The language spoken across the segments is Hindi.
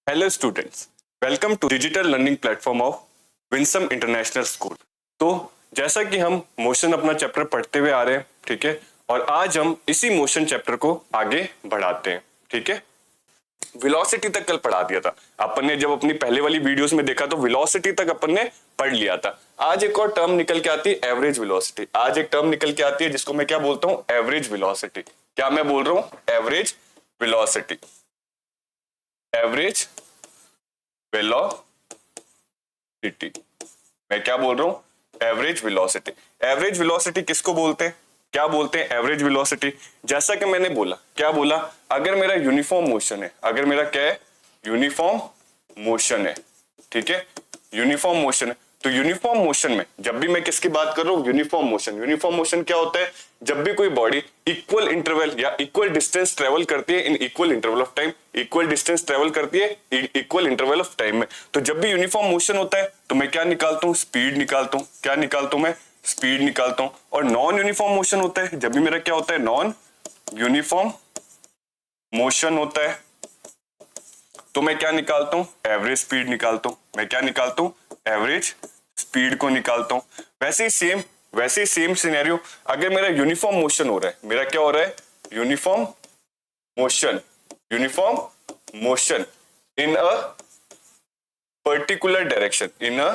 Hello students, welcome to digital learning platform of Winsome international school. तो जैसा कि हम मोशन अपना चैप्टर पढ़ते हुए आ रहे हैं, ठीक है, और आज हम इसी मोशन चैप्टर को आगे बढ़ाते हैं, ठीक है। वेलोसिटी तक कल पढ़ा दिया था अपन ने, जब अपनी पहले वाली वीडियोस में देखा तो वेलोसिटी तक अपन ने पढ़ लिया था। आज एक और टर्म निकल के आती है, एवरेज वेलोसिटी। आज एक टर्म निकल के आती है जिसको मैं क्या बोलता हूँ, एवरेज वेलोसिटी। क्या मैं बोल रहा हूँ, एवरेज वेलोसिटी। एवरेज वेलोसिटी, मैं क्या बोल रहा हूं, एवरेज वेलोसिटी। एवरेज वेलोसिटी किसको बोलते हैं, क्या बोलते हैं एवरेज वेलोसिटी। जैसा कि मैंने बोला, क्या बोला, अगर मेरा यूनिफॉर्म मोशन है, अगर मेरा क्या है, यूनिफॉर्म मोशन है, ठीक है, यूनिफॉर्म मोशन है, तो यूनिफॉर्म मोशन में जब भी मैं किसकी बात कर रहा हूं, यूनिफॉर्म मोशन। यूनिफॉर्म मोशन क्या होता है, जब भी कोई बॉडी इक्वल इंटरवल या इक्वल डिस्टेंस ट्रेवल करती है in equal interval of time, equal distance travel करती है इक्वल इंटरवल ऑफ टाइम में, तो जब भी यूनिफॉर्म मोशन होता है तो मैं क्या निकालता हूं, स्पीड निकालता हूं। क्या निकालता हूं मैं, स्पीड निकालता हूं। और नॉन यूनिफॉर्म मोशन होता है, जब भी मेरा क्या होता है, नॉन यूनिफॉर्म मोशन होता है, तो मैं क्या निकालता हूं, एवरेज स्पीड निकालता हूं। मैं क्या निकालता हूं, एवरेज स्पीड को निकालता हूं। वैसे ही सेम सिनेरियो, अगर मेरा यूनिफॉर्म मोशन हो रहा है, मेरा क्या हो रहा है, uniform motion, uniform motion in a particular direction, in a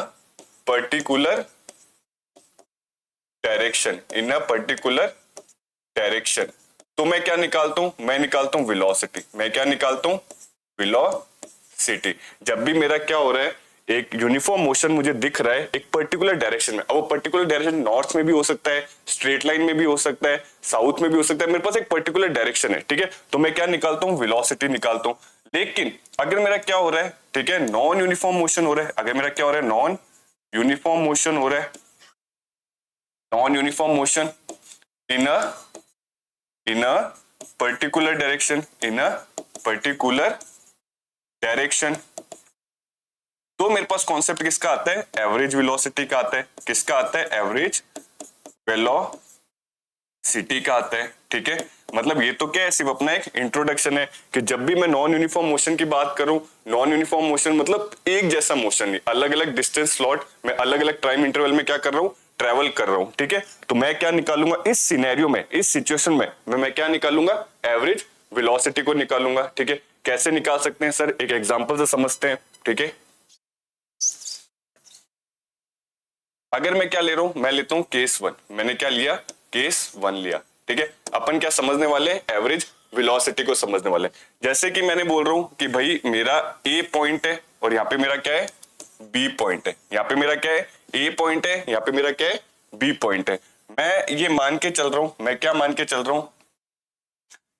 particular direction, in a particular direction, तो मैं क्या निकालता हूं, मैं निकालता हूं वेलोसिटी। मैं क्या निकालता हूं, वेलोसिटी। जब भी मेरा क्या हो रहा है, एक यूनिफॉर्म मोशन मुझे दिख रहा है एक पर्टिकुलर डायरेक्शन में। अब वो पर्टिकुलर डायरेक्शन नॉर्थ में भी हो सकता है, स्ट्रेट लाइन में भी हो सकता है, साउथ में भी हो सकता है, मेरे पास एक पर्टिकुलर डायरेक्शन है, ठीक है, तो मैं क्या निकालता हूं, वेलोसिटी निकालता हूं। लेकिन अगर मेरा क्या हो रहा है, ठीक है, नॉन यूनिफॉर्म मोशन हो रहा है, अगर मेरा क्या हो रहा है, नॉन यूनिफॉर्म मोशन हो रहा है, non uniform motion in a particular direction, in a particular direction, तो मेरे पास कॉन्सेप्ट किसका आता है, एवरेज वेलोसिटी का आता है। किसका आता है, एवरेज वेलोसिटी का आता है, ठीक है। मतलब ये तो क्या है, सिर्फ अपना एक इंट्रोडक्शन है कि जब भी मैं नॉन यूनिफॉर्म मोशन की बात करूं, नॉन यूनिफॉर्म मोशन मतलब एक जैसा मोशन नहीं, अलग अलग डिस्टेंस स्लॉट में अलग अलग टाइम इंटरवल में क्या कर रहा हूं, ट्रेवल कर रहा हूं, ठीक है। तो मैं क्या निकालूंगा इस सिनेरियो में, इस सिचुएशन में मैं क्या निकालूंगा, एवरेज वेलोसिटी को निकालूंगा, ठीक है। कैसे निकाल सकते हैं सर, एक एग्जांपल से समझते हैं, ठीक है। अगर मैं क्या ले रहा हूं, मैं लेता हूं केस वन। मैंने क्या लिया, केस वन लिया, ठीक है। अपन क्या समझने वाले हैं, एवरेज वेलोसिटी को समझने वाले हैं। जैसे कि मैंने बोल रहा हूं कि भाई मेरा ए पॉइंट है और यहाँ पे मेरा क्या है, बी पॉइंट है। यहाँ पे मेरा क्या है, ए पॉइंट है, यहाँ पे मेरा क्या है, बी पॉइंट है। मैं ये मान के चल रहा हूं, मैं क्या मान के चल रहा हूं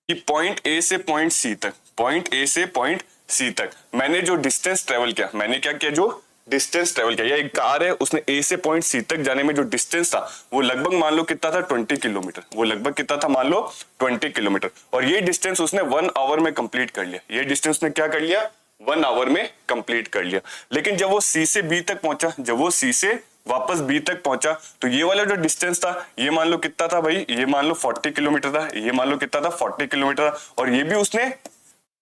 कि पॉइंट ए से पॉइंट सी तक, पॉइंट ए से पॉइंट सी तक मैंने जो डिस्टेंस ट्रेवल किया, मैंने क्या किया, जो डिस्टेंस ट्रेवल किया, या एक कार है उसने ए से पॉइंट सी तक जाने में जो डिस्टेंस था वो लगभग मान लो कितना था, 20 किलोमीटर। वो लगभग कितना था, मान लो 20 किलोमीटर। और ये डिस्टेंस उसने 1 आवर में कंप्लीट कर लिया। ये डिस्टेंस ने क्या कर लिया, 1 आवर में कंप्लीट कर लिया। लेकिन जब वो सी से बी तक पहुंचा, जब वो सी से वापस बी तक पहुंचा, तो ये वाला जो डिस्टेंस था, ये मान लो कितना था भाई, ये मान लो 40 किलोमीटर था, ये मान लो कितना था, 40 किलोमीटर था। और ये भी उसने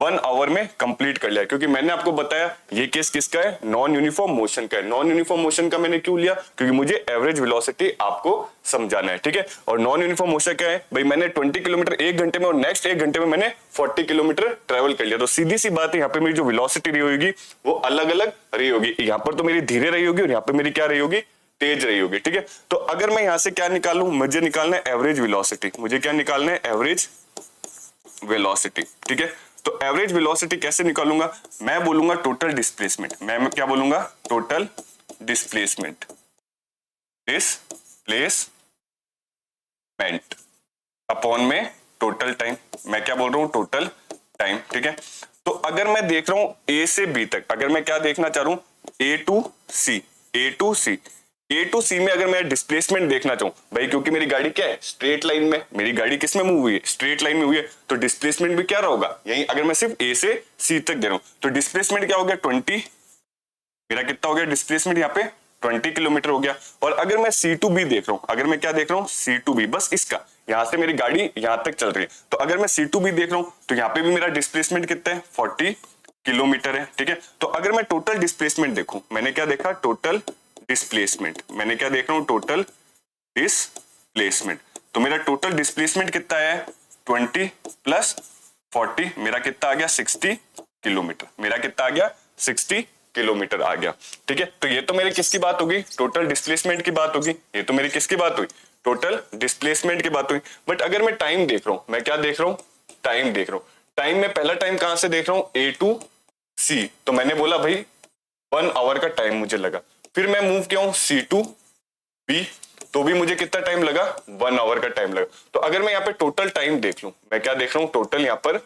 1 आवर में कंप्लीट कर लिया, क्योंकि मैंने आपको बताया ये केस किसका है, नॉन यूनिफॉर्म मोशन का है। नॉन यूनिफॉर्म मोशन का मैंने क्यों लिया, क्योंकि मुझे एवरेज वेलोसिटी आपको समझाना है, ठीक है। और नॉन यूनिफॉर्म मोशन क्या है भाई, मैंने 20 किलोमीटर एक घंटे में और नेक्स्ट एक घंटे में मैंने 40 किलोमीटर ट्रेवल कर लिया। तो सीधी सी बात है, यहाँ पे मेरी जो वेलोसिटी रही होगी वो अलग अलग रही होगी। यहाँ पर तो मेरी धीरे रही होगी और यहाँ पे मेरी क्या रही होगी, तेज रही होगी, ठीक है। तो अगर मैं यहां से क्या निकालूं, मुझे निकालना है एवरेज वेलोसिटी। मुझे क्या निकालना है, एवरेज वेलोसिटी, ठीक है। तो एवरेज वेलोसिटी कैसे निकालूंगा, मैं बोलूंगा टोटल डिस्प्लेसमेंट। मैं क्या बोलूंगा, टोटल डिस्प्लेसमेंट, डिस्प्लेसमेंट अपॉन में टोटल टाइम। मैं क्या बोल रहा हूं, टोटल टाइम, ठीक है। तो अगर मैं देख रहा हूं ए से बी तक, अगर मैं क्या देखना चाह रहा हूं, A to C, A to C, A to C में अगर मैं डिस्प्लेसमेंट देखना चाहूं भाई, क्योंकि मेरी गाड़ी क्या है, स्ट्रेट लाइन में, मेरी गाड़ी किस में मूव हुई है, स्ट्रेट लाइन में हुई है, तो डिस्प्लेसमेंट भी क्या होगा, यही अगर मैं सिर्फ ए से सी तक दे रहा हूं, तो डिस्प्लेसमेंट क्या हो गया, 20, मेरा कितना हो गया डिस्प्लेसमेंट यहाँ पे, 20 किलोमीटर हो गया। और अगर मैं सी टू बी देख रहा हूं, अगर मैं क्या देख रहा हूं, सी टू बी, बस इसका, यहां से मेरी गाड़ी यहां तक चल रही है, तो अगर मैं सी टू बी देख रहा हूं तो यहाँ पे भी मेरा डिस्प्लेसमेंट कितना है, 40 किलोमीटर है, ठीक है। तो अगर मैं टोटल डिस्प्लेसमेंट देखूं, मैंने क्या देखा, टोटल डिस्प्लेसमेंट, मैंने क्या देख रहा हूं, टोटल डिस्प्लेसमेंट। तो मेरा टोटल डिस्प्लेसमेंट कितना है, 20 प्लस 40, मेरा कितना आ गया, 60 किलोमीटर, मेरा कितना आ गया, 60 किलोमीटर आ गया, ठीक है। तो ये तो मेरी किसकी बात होगी, टोटल डिस्प्लेसमेंट की बात होगी, ये तो मेरी किसकी बात हुई, टोटल डिस्प्लेसमेंट की बात हुई। बट अगर मैं टाइम देख रहा हूं, मैं क्या देख रहा हूं, टाइम देख रहा हूं। टाइम में पहला टाइम कहां से देख रहा हूं, ए टू सी, तो मैंने बोला भाई 1 आवर का टाइम मुझे लगा। फिर मैं मूव किया हूं सी टू बी, तो भी मुझे कितना टाइम लगा, 1 आवर का टाइम लगा। तो अगर मैं यहाँ पे टोटल टाइम देख लूं, मैं क्या देख रहा हूं, टोटल यहाँ पर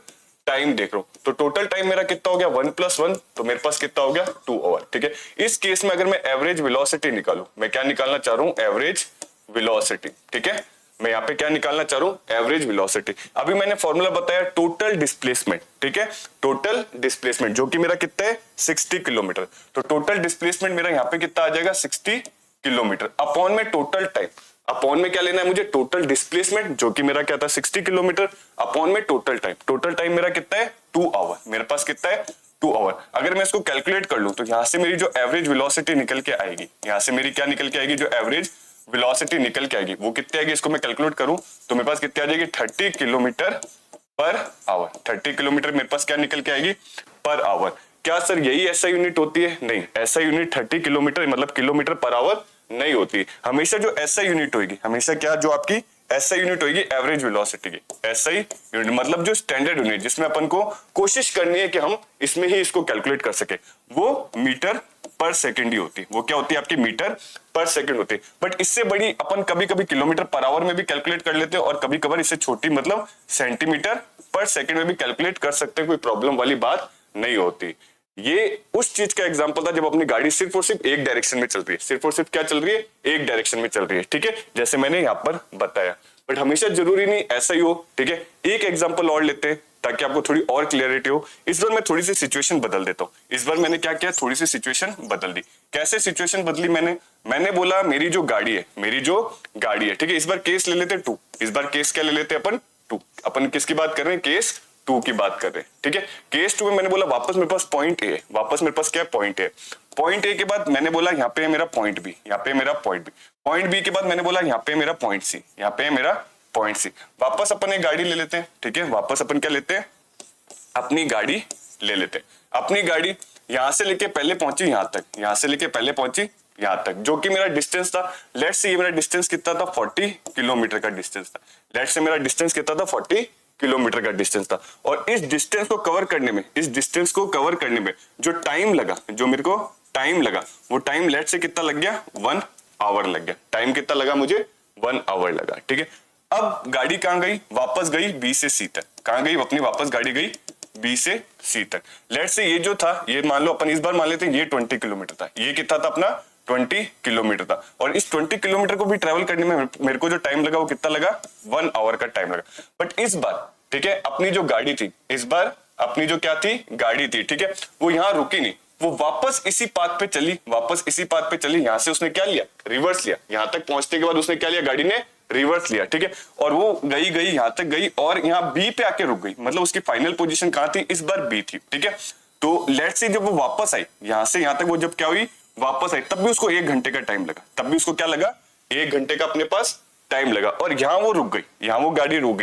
टाइम देख रहा हूं, तो टोटल टाइम मेरा कितना हो गया, 1 + 1, तो मेरे पास कितना हो गया, 2 आवर, ठीक है। इस केस में अगर मैं एवरेज वेलोसिटी निकालूं, मैं क्या निकालना चाह रहा हूं, एवरेज वेलोसिटी, ठीक है। मैं यहाँ पे क्या निकालना चाह रहा हूं, एवरेज वेलोसिटी। अभी मैंने फॉर्मूला बताया टोटल डिस्प्लेसमेंट, ठीक है, टोटल डिस्प्लेसमेंट जो कि मेरा कितना है, 60 किलोमीटर। तो टोटल डिस्प्लेसमेंट मेरा यहाँ पे कितना आ जाएगा, 60 किलोमीटर अपॉन में टोटल टाइम, अपॉन में क्या लेना है मुझे, टोटल डिस्प्लेसमेंट जो कि मेरा क्या था, 60 किलोमीटर, अपॉन में टोटल टाइम। टोटल टाइम मेरा कितना है, 2 आवर, मेरे पास कितना है, 2 आवर। अगर मैं इसको कैलकुलेट कर लूं तो यहां से मेरी जो एवरेज वेलोसिटी निकल के आएगी, यहां से मेरी क्या निकल के आएगी, जो एवरेज वेलोसिटी निकल के आएगी वो कितनी आएगी, इसको मैं कैलकुलेट करूं तो मेरे पास कितनी आ जाएगी, 30 किलोमीटर पर आवर। 30 किलोमीटर मेरे पास क्या निकल के आएगी, पर आवर। क्या सर यही ऐसा यूनिट होती है, नहीं, ऐसा यूनिट 30 किलोमीटर मतलब किलोमीटर पर आवर नहीं होती। हमेशा जो ऐसा यूनिट होगी, हमेशा क्या, जो आपकी ऐसा यूनिट होगी एवरेज वेलोसिटी की, ऐसा ही यूनिट मतलब जो स्टैंडर्ड यूनिट जिसमें अपन को कोशिश करनी है कि हम इसमें ही इसको कैलकुलेट कर सके, वो मीटर पर सेकंड ही होती है। वो क्या होती है आपकी, मीटर पर सेकंड होती है। बट इससे बड़ी अपन कभी कभी किलोमीटर पर आवर में भी कैलकुलेट कर लेते हैं, और कभी कभार इससे छोटी मतलब सेंटीमीटर पर सेकंड में भी कैलकुलेट कर सकते हैं, कोई प्रॉब्लम वाली बात नहीं होती। ये उस चीज का एग्जांपल था जब अपनी गाड़ी सिर्फ और सिर्फ एक डायरेक्शन में चल रही है, सिर्फ और सिर्फ क्या चल रही है, एक डायरेक्शन में चल रही है, ठीक है, जैसे मैंने यहाँ पर बताया। बट हमेशा जरूरी नहीं ऐसा ही हो, ठीक है। एक एग्जांपल और लेते हैं ताकि आपको थोड़ी और क्लियरिटी हो। इस बार मैं थोड़ी सी सिचुएशन बदल देता हूँ। इस बार मैंने क्या किया, थोड़ी सी सिचुएशन बदल दी। कैसे सिचुएशन बदली, मैंने बोला मेरी जो गाड़ी है, ठीक है, इस बार केस ले लेते 2, इस बार केस क्या ले लेते अपन, 2। अपन किसकी बात कर रहे हैं, केस 2 की बात कर रहे हैं, ठीक है। केस 2 में मैंने बोला वापस मेरे पास पॉइंट ए, वापस मेरे पास क्या है, पॉइंट ए। पॉइंट ए के बाद मैंने बोला यहाँ पे मेरा पॉइंट बी, यहाँ पे मेरा पॉइंट बी। पॉइंट बी के बाद मैंने बोला यहाँ पे मेरा पॉइंट सी, यहाँ पे मेरा पॉइंट सी। वापस अपन एक गाड़ी ले लेते हैं, ठीक है, वापस अपन क्या लेते हैं, अपनी गाड़ी ले लेते हैं। अपनी गाड़ी यहां से लेके पहले पहुंची यहां तक, यहां से लेके पहले पहुंची यहां तक, जो कि मेरा डिस्टेंस था, लेट्स से ये मेरा डिस्टेंस कितना था, 40 किलोमीटर का डिस्टेंस था। लेट्स से मेरा डिस्टेंस कितना था, 40 किलोमीटर का डिस्टेंस था। और इस डिस्टेंस को कवर करने में, इस डिस्टेंस को कवर करने में जो टाइम लगा, जो मेरे को टाइम लगा, वो टाइम लेट्स से कितना लग गया, 1 आवर लग गया। टाइम कितना लगा मुझे, 1 आवर लगा, ठीक है। अब गाड़ी कहां गई, वापस गई बी से सी तक। कहां गई, अपनी वापस गाड़ी गई बी से सी तक। लेट्स से ये जो था, ये मान लो अपन इस बार मान लेते हैं ये 20 किलोमीटर था, ये कितना था अपना, 20 किलोमीटर था। और इस 20 किलोमीटर को भी ट्रेवल करने में मेरे को जो टाइम लगा वो कितना लगा, 1 आवर का टाइम लगा। बट इस बार, ठीक है, अपनी जो गाड़ी थी, इस बार अपनी जो क्या थी, गाड़ी थी, ठीक है, वो यहाँ रुकी नहीं, वो वापस इसी पाथ पे चली, वापस इसी पाथ पे चली। यहां से उसने क्या लिया, रिवर्स लिया। यहां तक पहुंचने के बाद उसने क्या लिया, गाड़ी ने रिवर्स लिया, ठीक है। और वो गई यहां तक गई और यहाँ बी पे आके रुक गई, मतलब उसकी फाइनल पोजीशन कहां थी, इस बार बी थी, ठीक है। तो लेट्स से जब वो वापस आई, यहां से यहां तक वो जब क्या हुई, वापस आई, तब भी उसको 1 घंटे का टाइम लगा, तब भी उसको क्या लगा, 1 घंटे का अपने पास टाइम लगा। और यहाँ वो रुक गई, यहाँ वो गाड़ी रुक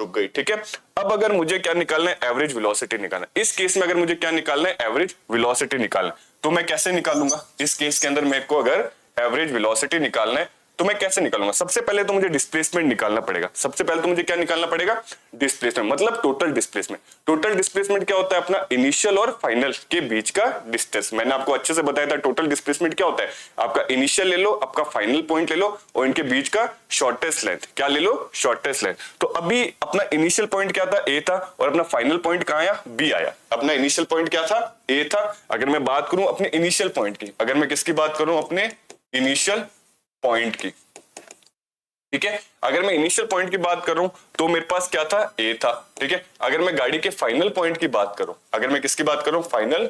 गई, ठीक है। अब अगर मुझे क्या निकालना है, एवरेज वेलोसिटी निकालना है। इस केस में अगर मुझे क्या निकालना है, एवरेज वेलोसिटी निकालना है, तो मैं कैसे निकालूंगा। इस केस के अंदर मेरे को अगर एवरेज वेलोसिटी निकालना है तो मैं कैसे निकालूंगा। सबसे पहले तो मुझे डिस्प्लेसमेंट निकालना पड़ेगा। सबसे पहले तो मुझे क्या निकालना पड़ेगा, डिस्प्लेसमेंट, मतलब टोटल डिस्प्लेसमेंट। टोटल डिस्प्लेसमेंट क्या होता है, अपना इनिशियल और फाइनल के बीच का डिस्टेंस। मैंने आपको अच्छे से बताया था टोटल डिस्प्लेसमेंट क्या होता है, आपका इनिशियल ले लो, आपका फाइनल पॉइंट ले लो, और इनके बीच का शॉर्टेस्ट लेंथ क्या ले लो, शॉर्टेस्ट लेंथ। तो अभी अपना इनिशियल पॉइंट क्या था, ए था, और अपना फाइनल पॉइंट कहां आया, बी आया। अपना इनिशियल पॉइंट क्या था, ए था। अगर मैं बात करूं अपने इनिशियल पॉइंट की, अगर मैं किसकी बात करूं, अपने इनिशियल पॉइंट की, ठीक है। अगर मैं इनिशियल पॉइंट की बात करूं तो मेरे पास क्या था, ए था, ठीक है। अगर मैं गाड़ी के फाइनल पॉइंट की बात करूं, अगर मैं किसकी बात करूं, फाइनल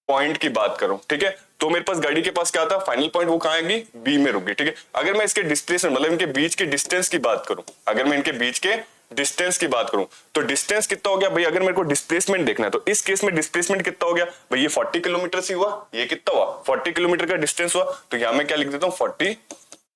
पॉइंट की बात करूं, ठीक है, तो मेरे पास गाड़ी के पास क्या था, फाइनल पॉइंट वो कहां आएगी, बी में रुक गई, ठीक है। अगर मैं इसके डिस्प्लेसमेंट मतलब इनके बीच के डिस्टेंस की बात करूं, अगर मैं इनके बीच के डिस्टेंस की बात करूं तो डिस्टेंस कितना हो गया भाई, अगर मेरे को डिस्प्लेसमेंट देखना है तो इस केस में डिस्प्लेसमेंट कितना हो गया भाई, ये 40 किलोमीटर से हुआ, ये कितना हुआ 40 किलोमीटर का डिस्टेंस हुआ, तो यहां मैं क्या लिख देता हूं 40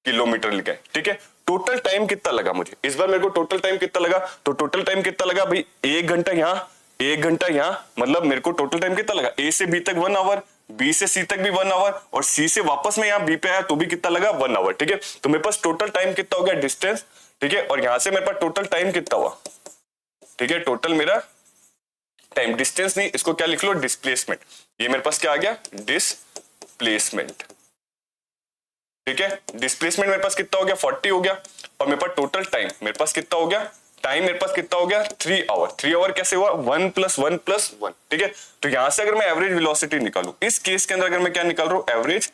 किलोमीटर लिखा है, ठीक है। टोटल टाइम कितना लगा मुझे, इस बार मेरे को टोटल टाइम कितना लगा, तो टोटल टाइम कितना लगा भाई 1 घंटा यहाँ, 1 घंटा यहाँ, मतलब मेरे को टोटल टाइम कितना लगा, ए से बी तक 1 आवर, बी से सी तक भी 1 आवर, और सी से वापस में यहाँ बी पे आया तो भी कितना लगा 1 आवर, ठीक है। तो मेरे पास टोटल टाइम कितना हो गया डिस्टेंस, ठीक है, और यहां से मेरे पास टोटल टाइम कितना हुआ, ठीक है, टोटल मेरा टाइम, डिस्टेंस नहीं, इसको क्या लिख लो डिस्प्लेसमेंट, ये मेरे पास क्या आ गया डिस्प्लेसमेंट, ठीक है। डिस्प्लेसमेंट मेरे पास कितना हो गया 40 हो गया, और मेरे पास टोटल टाइम मेरे पास कितना हो गया, टाइम मेरे पास कितना हो गया 3 आवर, 3 आवर कैसे हुआ 1 + 1 + 1, ठीक है। तो यहां से अगर मैं एवरेज वेलोसिटी निकालूं, इस केस के अंदर अगर मैं क्या निकाल रहा हूं एवरेज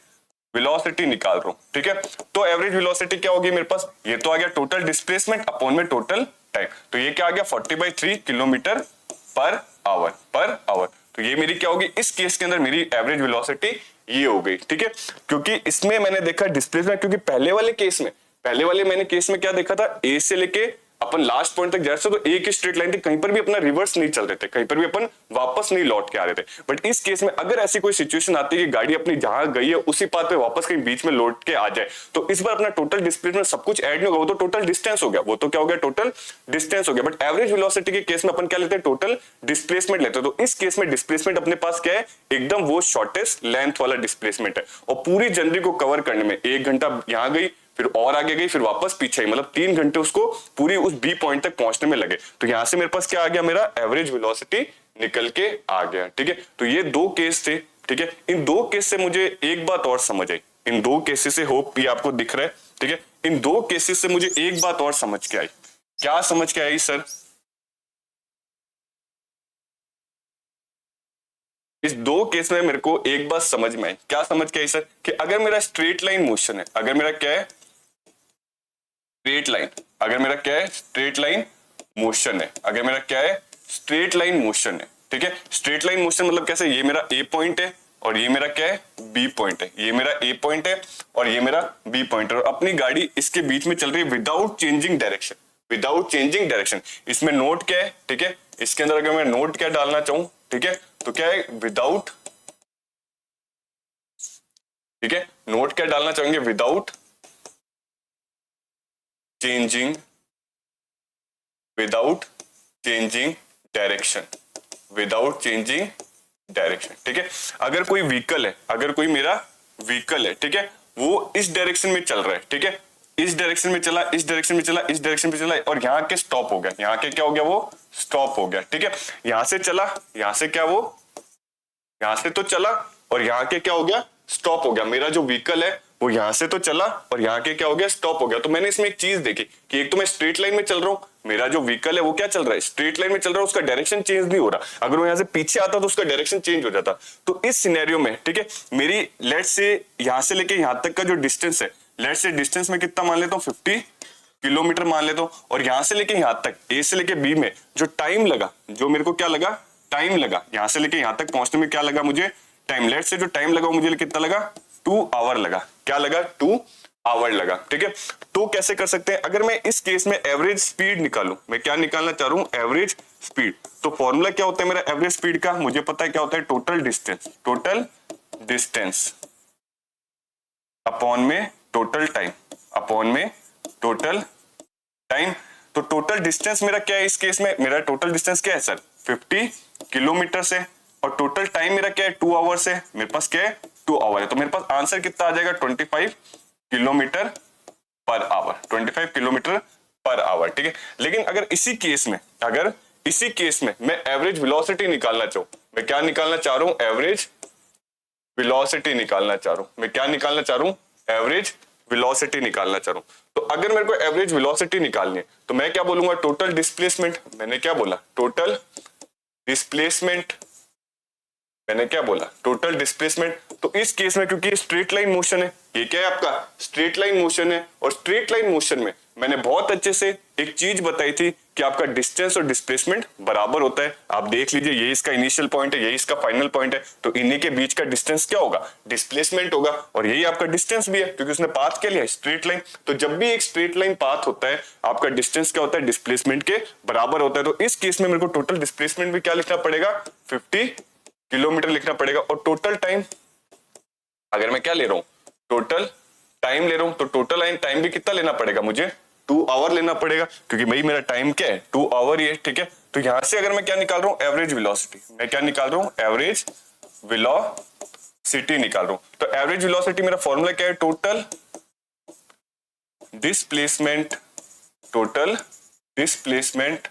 वेलोसिटी निकाल रहा हूं, ठीक है। तो एवरेज वेलोसिटी क्या होगी मेरे पास, ये तो आ गया टोटल डिस्प्लेसमेंट अपॉन में टोटल टाइम, तो ये क्या आ गया 40/3 किलोमीटर पर आवर, तो ये मेरी क्या होगी इस केस के अंदर मेरी एवरेज वेलोसिटी ये हो गई, ठीक है। क्योंकि इसमें मैंने देखा डिस्प्लेसमेंट, क्योंकि पहले वाले मैंने केस में क्या देखा था, ए से लेके अपन लास्ट पॉइंट तक जैसे तो एक ही स्ट्रेट लाइन थी, कहीं पर भी अपना रिवर्स नहीं चल रहे थे, कहीं पर भी अपन वापस नहीं लौट के आ रहे थे। बट इस केस में अगर ऐसी कोई सिचुएशन आती है कि गाड़ी अपनी जहां गई है उसी पाथ पे वापस कहीं बीच में लौट के आ जाए, तो इस बार अपना टोटल डिस्प्लेसमेंट सब कुछ ऐड नहीं होगा, वो तो टोटल डिस्टेंस हो गया, वो तो क्या हो गया टोटल डिस्टेंस हो गया। बट एवरेज वेलोसिटी के केस में अपन क्या लेते हैं टोटल डिस्प्लेसमेंट लेते हैं, तो इस केस में डिस्प्लेसमेंट अपने पास क्या है एकदम वो शॉर्टेस्ट लेंथ वाला डिस्प्लेसमेंट है, और पूरी जर्नी को कवर करने में 1 घंटा यहां गई, फिर और आगे गई, फिर वापस पीछे आई, मतलब 3 घंटे उसको पूरी उस बी पॉइंट तक पहुंचने में लगे। तो यहां से मेरे पास क्या आ गया, मेरा एवरेज वेलोसिटी निकल के आ गया, ठीक है। तो ये 2 केस थे, ठीक है। इन 2 केस से मुझे एक बात और समझ आई, इन 2 केसेस से होप भी आपको दिख रहा है, ठीक है। इन 2 केसेस से मुझे एक बात और समझ के आई, क्या समझ के आई सर, इस 2 केस में मेरे को एक बात समझ में आई, क्या समझ के आई सर, कि अगर मेरा स्ट्रेट लाइन मोशन है, अगर मेरा क्या है स्ट्रेट लाइन, अगर मेरा क्या है स्ट्रेट लाइन मोशन है, अगर मेरा क्या है स्ट्रेट लाइन मोशन है, ठीक है। स्ट्रेट लाइन मोशन मतलब कैसे, ये मेरा ए पॉइंट है और ये मेरा क्या है बी पॉइंट है, ये मेरा ए पॉइंट है और ये मेरा बी पॉइंट है, और अपनी गाड़ी इसके बीच में चल रही है without changing direction, without changing direction. इसमें नोट क्या है, ठीक है, इसके अंदर अगर मैं नोट क्या डालना चाहूं, ठीक है, तो क्या है विदाउट, ठीक है, नोट क्या डालना चाहेंगे without changing, without changing direction, without changing direction, ठीक है। अगर कोई व्हीकल है, अगर कोई मेरा व्हीकल है, ठीक है, वो इस डायरेक्शन में चल रहा है, ठीक है, इस डायरेक्शन में चला, इस डायरेक्शन में चला, इस डायरेक्शन में चला, और यहाँ के स्टॉप हो गया, यहाँ के क्या हो गया वो स्टॉप हो गया, ठीक है। यहां से चला, यहां से क्या वो यहां से तो चला और यहाँ के क्या हो गया स्टॉप हो गया, मेरा जो व्हीकल है वो यहां से तो चला और यहाँ के क्या हो गया स्टॉप हो गया। तो मैंने इसमें एक चीज देखी कि एक तो मैं स्ट्रेट लाइन में चल रहा हूँ, मेरा जो व्हीकल है वो क्या चल रहा है स्ट्रेट लाइन में चल रहा है, उसका डायरेक्शन चेंज नहीं हो रहा। अगर वो यहाँ से पीछे आता तो उसका डायरेक्शन चेंज हो जाता। तो इस सिनेरियो में, ठीक है, मेरी लेट्स से यहां से लेके यहां तक का जो डिस्टेंस है, लेट्स से डिस्टेंस में कितना मान लेता हूँ 50 किलोमीटर मान लेता हूँ, और यहां से लेके यहां तक ए से लेके बी में जो टाइम लगा, जो मेरे को क्या लगा टाइम लगा, यहां से लेके यहां तक पहुंचने में क्या लगा मुझे टाइम, लेट्स से जो टाइम लगा वो मुझे कितना लगा 2 आवर लगा, क्या लगा 2 आवर लगा, ठीक है। तो कैसे कर सकते हैं, अगर मैं इस केस में एवरेज स्पीड निकालूं, मैं क्या निकालना चाह रहा हूं एवरेज स्पीड, तो फॉर्मूला क्या होता है मेरा एवरेज स्पीड का, मुझे पता है क्या होता है टोटल डिस्टेंस अपॉन में टोटल टाइम, अपॉन में टोटल टाइम। तो टोटल डिस्टेंस मेरा क्या है इस केस में, मेरा टोटल डिस्टेंस क्या है सर 50 किलोमीटर से, और टोटल टाइम मेरा क्या है 2 आवर से, मेरे पास क्या है 2 आवर है। तो मेरे पास आंसर कितना आ जाएगा 25 kilometre per our, 25 kilometre per our, ठीक है। लेकिन अगर इसी केस में, अगर इसी केस में मैं एवरेज वेलोसिटी निकालना चाहूं, मैं क्या निकालना चाह रहा हूं एवरेज वेलोसिटी निकालना चाह रहा हूं, मैं क्या निकालना चाह रहा हूं एवरेज वेलोसिटी निकालना चाह रहा हूं। तो अगर मेरे को एवरेज वेलोसिटी निकालनी है तो मैं क्या बोलूंगा टोटल डिस्प्लेसमेंट, मैंने क्या बोला टोटल डिस्प्लेसमेंट, मैंने क्या बोला टोटल डिस्प्लेसमेंट। तो इस केस में क्योंकि ये स्ट्रेट लाइन मोशन है, ये क्या है आपका स्ट्रेट लाइन मोशन है, और स्ट्रेट लाइन मोशन में मैंने बहुत अच्छे से एक चीज बताई थी कि आपका डिस्टेंस और डिस्प्लेसमेंट बराबर होता है। आप देख लीजिए, ये इसका इनिशियल पॉइंट है, यही इसका फाइनल पॉइंट है, तो इन्हीं के बीच का डिस्टेंस क्या होगा, डिस्प्लेसमेंट होगा। और यही आपका डिस्टेंस भी है क्योंकि उसने पाथ क्या लिया, स्ट्रेट लाइन। तो जब भी एक स्ट्रेट लाइन पाथ होता है, आपका डिस्टेंस क्या होता है, डिस्प्लेसमेंट के बराबर होता है। तो इस केस में मेरे को टोटल डिस्प्लेसमेंट भी क्या लिखना पड़ेगा, 50 किलोमीटर लिखना पड़ेगा। और टोटल टाइम अगर मैं क्या ले रहा हूं, टोटल टाइम ले रहा हूं, तो टोटल टाइम भी कितना लेना पड़ेगा मुझे, 2 आवर लेना पड़ेगा, क्योंकि भाई मेरा टाइम क्या है, 2 आवर ही है। ठीक है, तो यहां से अगर मैं क्या निकाल रहा हूं, एवरेज वेलोसिटी, मैं क्या निकाल रहा हूं, एवरेज वेलोसिटी निकाल रहा हूं। तो एवरेज वेलोसिटी मेरा फॉर्मूला क्या है, total displacement, total displacement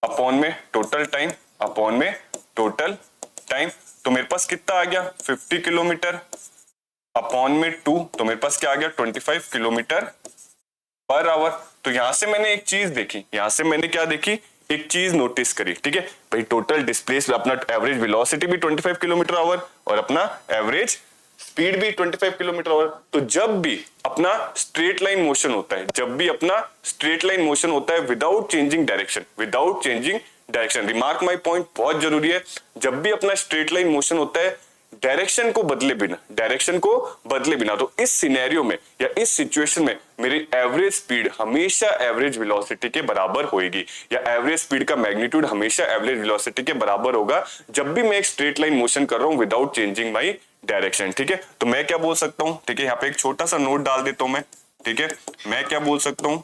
upon में टोटल टाइम, अपॉन में टोटल टाइम। तो मेरे पास कितना आ गया, 50 किलोमीटर अपॉन में 2, तो मेरे पास क्या आ गया, 25 किलोमीटर पर आवर। तो यहां से मैंने एक चीज देखी, यहां से मैंने क्या देखी, एक चीज नोटिस करी। ठीक है भाई, टोटल डिस्प्लेस, अपना एवरेज वेलोसिटी भी 25 किलोमीटर आवर और अपना एवरेज स्पीड भी 25 किलोमीटर आवर। तो जब भी अपना स्ट्रेट लाइन मोशन होता है, जब भी अपना स्ट्रेट लाइन मोशन होता है without changing direction, without changing direction, remark my point, बहुत जरूरी है, जब भी अपना स्ट्रेट लाइन मोशन होता है डायरेक्शन को बदले बिना, डायरेक्शन को बदले बिना, तो इस सिनेरियो में या इस सिचुएशन में मेरी एवरेज स्पीड हमेशा एवरेज वेलोसिटी के बराबर होगी, या एवरेज स्पीड का मैग्नीट्यूड हमेशा एवरेज वेलोसिटी के बराबर होगा जब भी मैं एक स्ट्रेट लाइन मोशन कर रहा हूं विदाउट चेंजिंग माई डायरेक्शन। ठीक है, तो मैं क्या बोल सकता हूं, ठीक है, यहाँ पे एक छोटा सा नोट डाल देता हूं मैं। ठीक है, मैं क्या बोल सकता हूं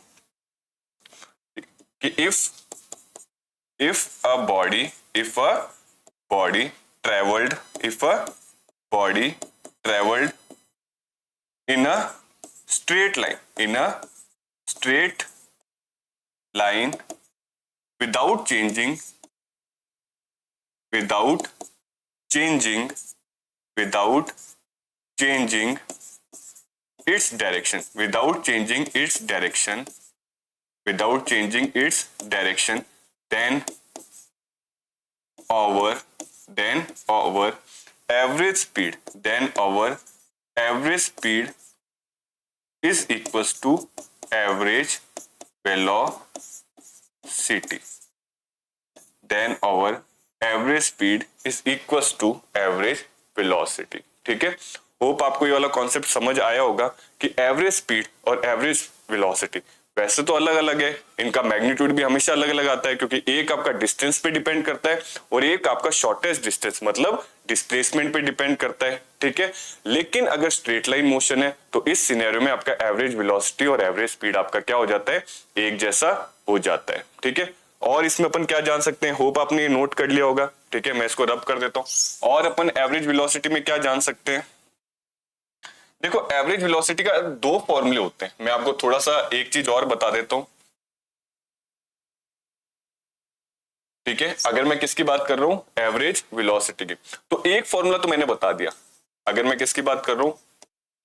कि if a body traveled in a straight line without changing its direction, then our average speed is equals to average velocity. Then our average speed is equals to average velocity. ठीक है, होप आपको ये वाला कॉन्सेप्ट समझ आया होगा कि एवरेज स्पीड और एवरेज वेलोसिटी वैसे तो अलग अलग है, इनका मैग्नीट्यूड भी हमेशा अलग अलग आता है, क्योंकि एक आपका डिस्टेंस पे डिपेंड करता है और एक आपका शॉर्टेस्ट डिस्टेंस मतलब डिस्प्लेसमेंट पे डिपेंड करता है। ठीक है, लेकिन अगर स्ट्रेट लाइन मोशन है तो इस सिनेरियो में आपका एवरेज वेलोसिटी और एवरेज स्पीड आपका क्या हो जाता है, एक जैसा हो जाता है। ठीक है, और इसमें अपन क्या जान सकते हैं, होप आपने ये नोट कर लिया होगा। ठीक है, मैं इसको रब कर देता हूं। और अपन एवरेज वेलोसिटी में क्या जान सकते हैं, देखो एवरेज वेलोसिटी का 2 फॉर्मूले होते हैं। मैं आपको थोड़ा सा एक चीज और बता देता हूं। ठीक है, अगर मैं किसकी बात कर रहा हूं, एवरेज वेलोसिटी की, तो एक फॉर्मूला तो मैंने बता दिया। अगर मैं किसकी बात कर रहा हूं,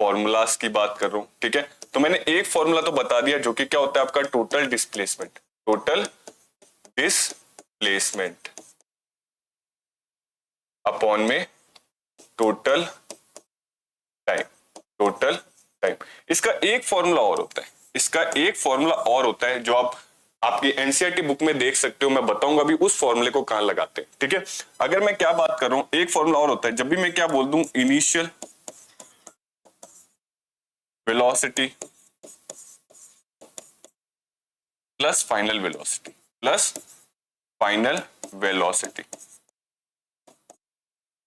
फॉर्मूलास की बात कर रहा हूं। ठीक है, तो मैंने एक फॉर्मूला तो बता दिया जो कि क्या होता है आपका टोटल डिस्प्लेसमेंट, अपॉन में टोटल टाइम। इसका एक फॉर्मूला और होता है, जो आप आपकी एनसीईआरटी बुक में देख सकते हो। मैं बताऊंगा अभी उस फॉर्मूले को कहां लगाते हैं। ठीक है, अगर मैं क्या बात कर रहा हूं, एक फॉर्मूला और होता है, जब भी मैं क्या बोल दूं, initial velocity plus final velocity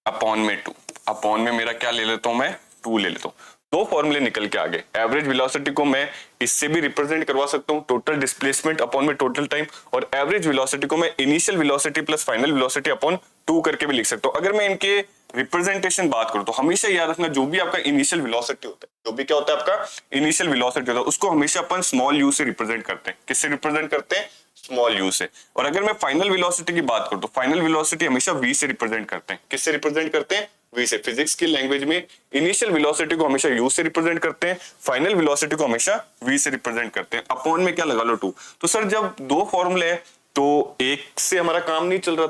upon में 2, अपॉन में मेरा क्या ले लेता हूं मैं, 2 ले लेता हूं। 2 फॉर्मूले निकल के आ गए। एवरेज वेलोसिटी को मैं इससे भी रिप्रेजेंट करवा सकता हूं, टोटल डिस्प्लेसमेंट अपॉन में टोटल टाइम, और एवरेज वेलोसिटी को मैं initial velocity plus final velocity upon 2 करके भी लिख सकता हूं। अगर मैं इनके रिप्रेजेंटेशन बात करूं तो हमेशा याद रखना, जो भी आपका इनिशियल वेलोसिटी होता है, जो भी क्या होता है आपका इनिशियल वेलोसिटी होता है, उसको हमेशा अपन स्मॉल यू से रिप्रेजेंट करते हैं। किससे रिप्रेजेंट करते हैं, स्मॉल यू से। और अगर मैं फाइनल वेलोसिटी की बात करूं तो फाइनल वेलोसिटी हमेशा v से रिप्रेजेंट करते हैं। किससे रिप्रेजेंट करते हैं, v से। फिजिक्स की लैंग्वेज में इनिशियल वेलोसिटी को हमेशा u से रिप्रेजेंट करते हैं, फाइनल वेलोसिटी को हमेशा v से रिप्रेजेंट करते हैं। अपॉन में क्या लगा लो, 2। तो सर जब 2 फॉर्मूले हैं तो एक से हमारा काम नहीं चल रहा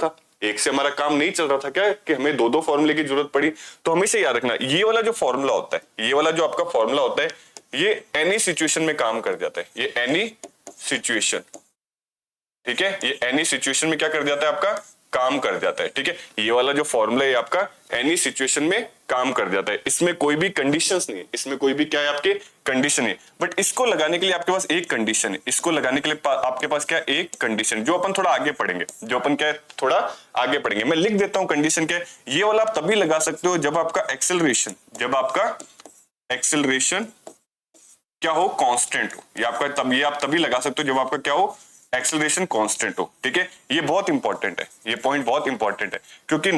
था, क्या कि हमें 2 फॉर्मूले की जरूरत पड़ी। तो हमेशा याद रखना, ये वाला जो आपका फॉर्मूला होता है, ये एनी सिचुएशन में काम कर जाता है, ये एनी सिचुएशन, ठीक है, ये एनी सिचुएशन में क्या कर जाता है आपका, काम कर जाता है, ठीक है। ये वाला जो फॉर्मूला है आपका एनी सिचुएशन में काम कर जाता है, इसमें कोई भी कंडीशंस नहीं है, इसमें कोई भी क्या है आपके कंडीशन है, बट इसको लगाने के लिए आपके पास एक कंडीशन है, इसको लगाने के लिए आपके पास क्या एक कंडीशन, जो अपन थोड़ा आगे पढ़ेंगे, जो अपन क्या है थोड़ा आगे पढ़ेंगे। मैं लिख देता हूं कंडीशन क्या है। ये वाला आप तभी लगा सकते हो जब आपका एक्सेलरेशन, जब आपका एक्सेलरेशन क्या हो, कांस्टेंट हो। ये आपका तब, ये आप तभी लगा सकते हो जब आपका क्या हो, एक्सेलरेशन कांस्टेंट हो, ठीक है। ये बहुत इंपॉर्टेंट है, ये पॉइंट बहुत इंपॉर्टेंट है, क्योंकि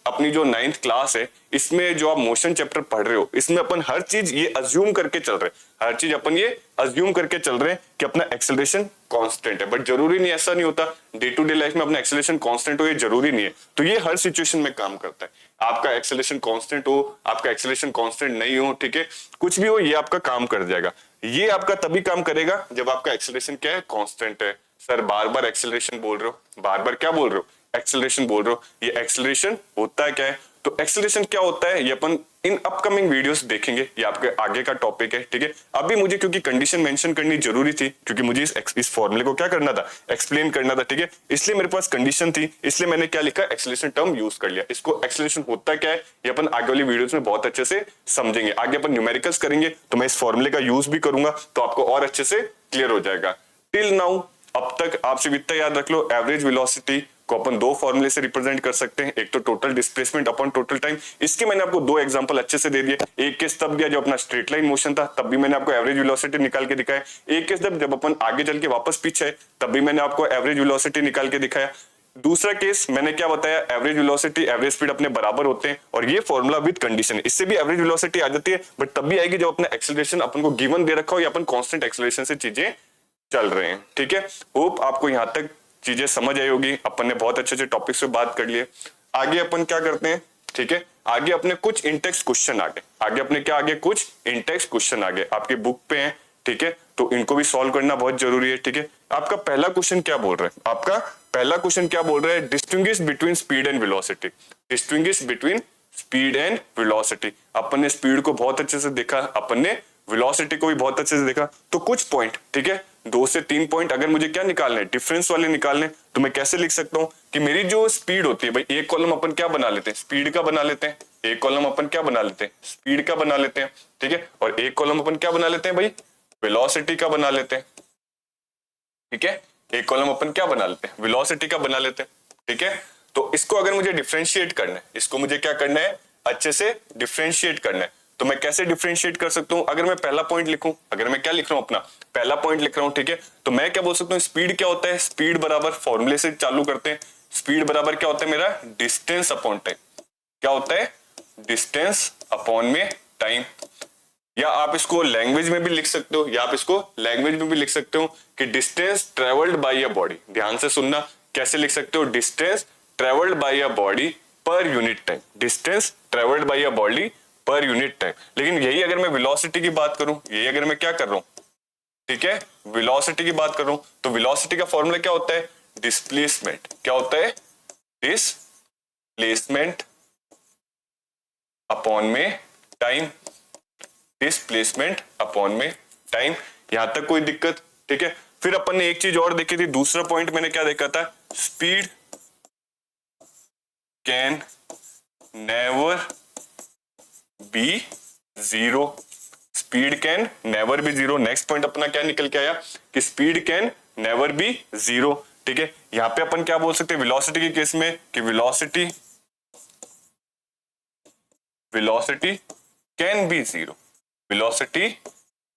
अपनी जो 9th क्लास है, इसमें जो आप मोशन चैप्टर पढ़ रहे हो, इसमें अपन हर चीज ये अज्यूम करके चल रहे हैं, हर चीज अपन ये अज्यूम करके चल रहे हैं कि अपना एक्सेलरेशन कांस्टेंट है, बट जरूरी नहीं, ऐसा नहीं होता। डे टू डे लाइफ में अपना एक्सेलरेशन कांस्टेंट हो, ये जरूरी नहीं है। तो ये हर सिचुएशन में काम करता है। आपका एक्सेलरेशन कांस्टेंट हो, आपका एक्सेलरेशन कांस्टेंट नहीं हो, ठीक है, कुछ भी हो, ये आपका काम कर जाएगा। ये आपका तभी काम करेगा जब आपका एक्सेलरेशन क्या है, कांस्टेंट है। सर बार बार एक्सेलरेशन बोल रहे हो, बार बार क्या बोल रहे हो, एक्सेलरेशन बोल रहे हो। ये एक्सेलरेशन होता है क्या है, तो एक्सेलरेशन क्या होता है ये अपन इन अपकमिंग वीडियोस देखेंगे, ये आपके आगे का टॉपिक है, ठीक है। अभी मुझे क्योंकि कंडीशन मेंशन करनी जरूरी थी, क्योंकि मुझे इस फॉर्मूले को क्या करना था, एक्सप्लेन करना था, ठीक है, इसलिए मेरे पास कंडीशन थी, इसलिए मैंने क्या लिखा, एक्सेलरेशन टर्म यूज कर लिया। इसको एक्सेलरेशन होता क्या है ये अपन आगे वाली वीडियोस में बहुत अच्छे से समझेंगे। आगे अपन न्यूमेरिकल्स करेंगे तो मैं इस फॉर्मूले का यूज भी करूंगा, तो आपको और अच्छे से क्लियर हो जाएगा। टिल नाउ अब तक आप सिर्फ इतना याद रख लो, एवरेज वेलोसिटी को अपन दो फॉर्मूले से रिप्रेजेंट कर सकते हैं, एक तो total displacement upon total time. इसके मैंने आपको दो एग्जांपल अच्छे से दे दिए। एक केस तब दिया जब अपना स्ट्रेट लाइन मोशन था, तब भी मैंने आपको एवरेज वेलोसिटी निकाल के दिखाया। एक केस जब अपन आगे चल के वापस पीछे है, तब भी मैंने आपको एवरेज वेलोसिटी निकाल के दिखाया। दूसरा केस मैंने क्या बताया, एवरेज वेलोसिटी एवरेज स्पीड अपने बराबर होते हैं, और ये फॉर्मूला विद कंडीशन है। इससे भी एवरेज वेलोसिटी आ जाती है, बट तब भी आएगी जब अपना एक्सेलरेशन अपन को गिवन दे रखा हो या अपन कांस्टेंट एक्सेलरेशन से चीजें चल रहे हैं, ठीक है। होप आपको यहां तक चीजें समझ आई होगी। अपन ने बहुत अच्छे अच्छे टॉपिक्स पे बात कर लिए। आगे अपन क्या करते हैं, ठीक है, आगे अपने कुछ इंटेक्स क्वेश्चन आगे अपने क्या आगे कुछ इंटेक्स क्वेश्चन आगे आपकी बुक पे हैं, ठीक है, तो इनको भी सॉल्व करना बहुत जरूरी है, ठीक है। आपका पहला क्वेश्चन क्या बोल रहा है, आपका पहला क्वेश्चन क्या बोल रहा है, distinguish between speed and velocity. Distinguish between speed and velocity. अपन ने स्पीड को बहुत अच्छे से देखा, अपन ने वेलोसिटी को भी बहुत अच्छे से देखा। तो कुछ पॉइंट, ठीक है, 2 से 3 पॉइंट अगर मुझे क्या निकालने हैं, डिफरेंस वाले निकालने, तो मैं कैसे लिख सकता हूं कि मेरी जो स्पीड होती है, भाई एक कॉलम अपन क्या बना लेते हैं, स्पीड का बना लेते हैं, एक कॉलम अपन क्या बना लेते हैं, स्पीड का बना लेते हैं, ठीक है, और एक कॉलम अपन क्या बना लेते हैं भाई, वेलोसिटी का बना लेते हैं, ठीक है, एक कॉलम अपन क्या बना लेते हैं, वेलोसिटी का बना लेते हैं, ठीक है। तो इसको अगर मुझे डिफरेंशिएट करना है, इसको मुझे क्या करना है, अच्छे से डिफरेंशिएट करना है। तो मैं कैसे डिफरेंशिएट कर सकता हूं, अगर मैं पहला पॉइंट लिखूं, अगर मैं क्या लिख रहा हूं, अपना पहला पॉइंट लिख रहा हूं, ठीक है, तो मैं क्या बोल सकता हूं, स्पीड क्या होता है, स्पीड बराबर फॉर्मूले से चालू करते हैं, स्पीड बराबर क्या होता है मेरा, डिस्टेंस अपॉन टाइम। क्या होता है, डिस्टेंस अपॉन में टाइम। या आप इसको लैंग्वेज में भी लिख सकते हो, या आप इसको लैंग्वेज में भी लिख सकते हो कि distance travelled by a body. ध्यान से सुनना, कैसे लिख सकते हो, distance travelled by a body per unit time. Distance travelled by a body per unit time. लेकिन यही अगर मैं वेलोसिटी की बात करूं, यही अगर मैं क्या कर रहा हूं, ठीक है, वेलोसिटी की बात कर रहा हूं, तो वेलोसिटी का फॉर्मूला क्या होता है, डिस्प्लेसमेंट। क्या होता है, डिस्प्लेसमेंट अपॉन में टाइम। डिस्प्लेसमेंट अपॉन में टाइम। यहां तक कोई दिक्कत, ठीक है। फिर अपन ने एक चीज और देखी थी, दूसरा पॉइंट मैंने क्या देखा था, speed can never be zero. Speed can never be zero. Next point अपना क्या निकल के आया कि speed can never be zero, ठीक है। यहां पे अपन क्या बोल सकते हैं वेलोसिटी के केस में कि velocity can be zero. Velocity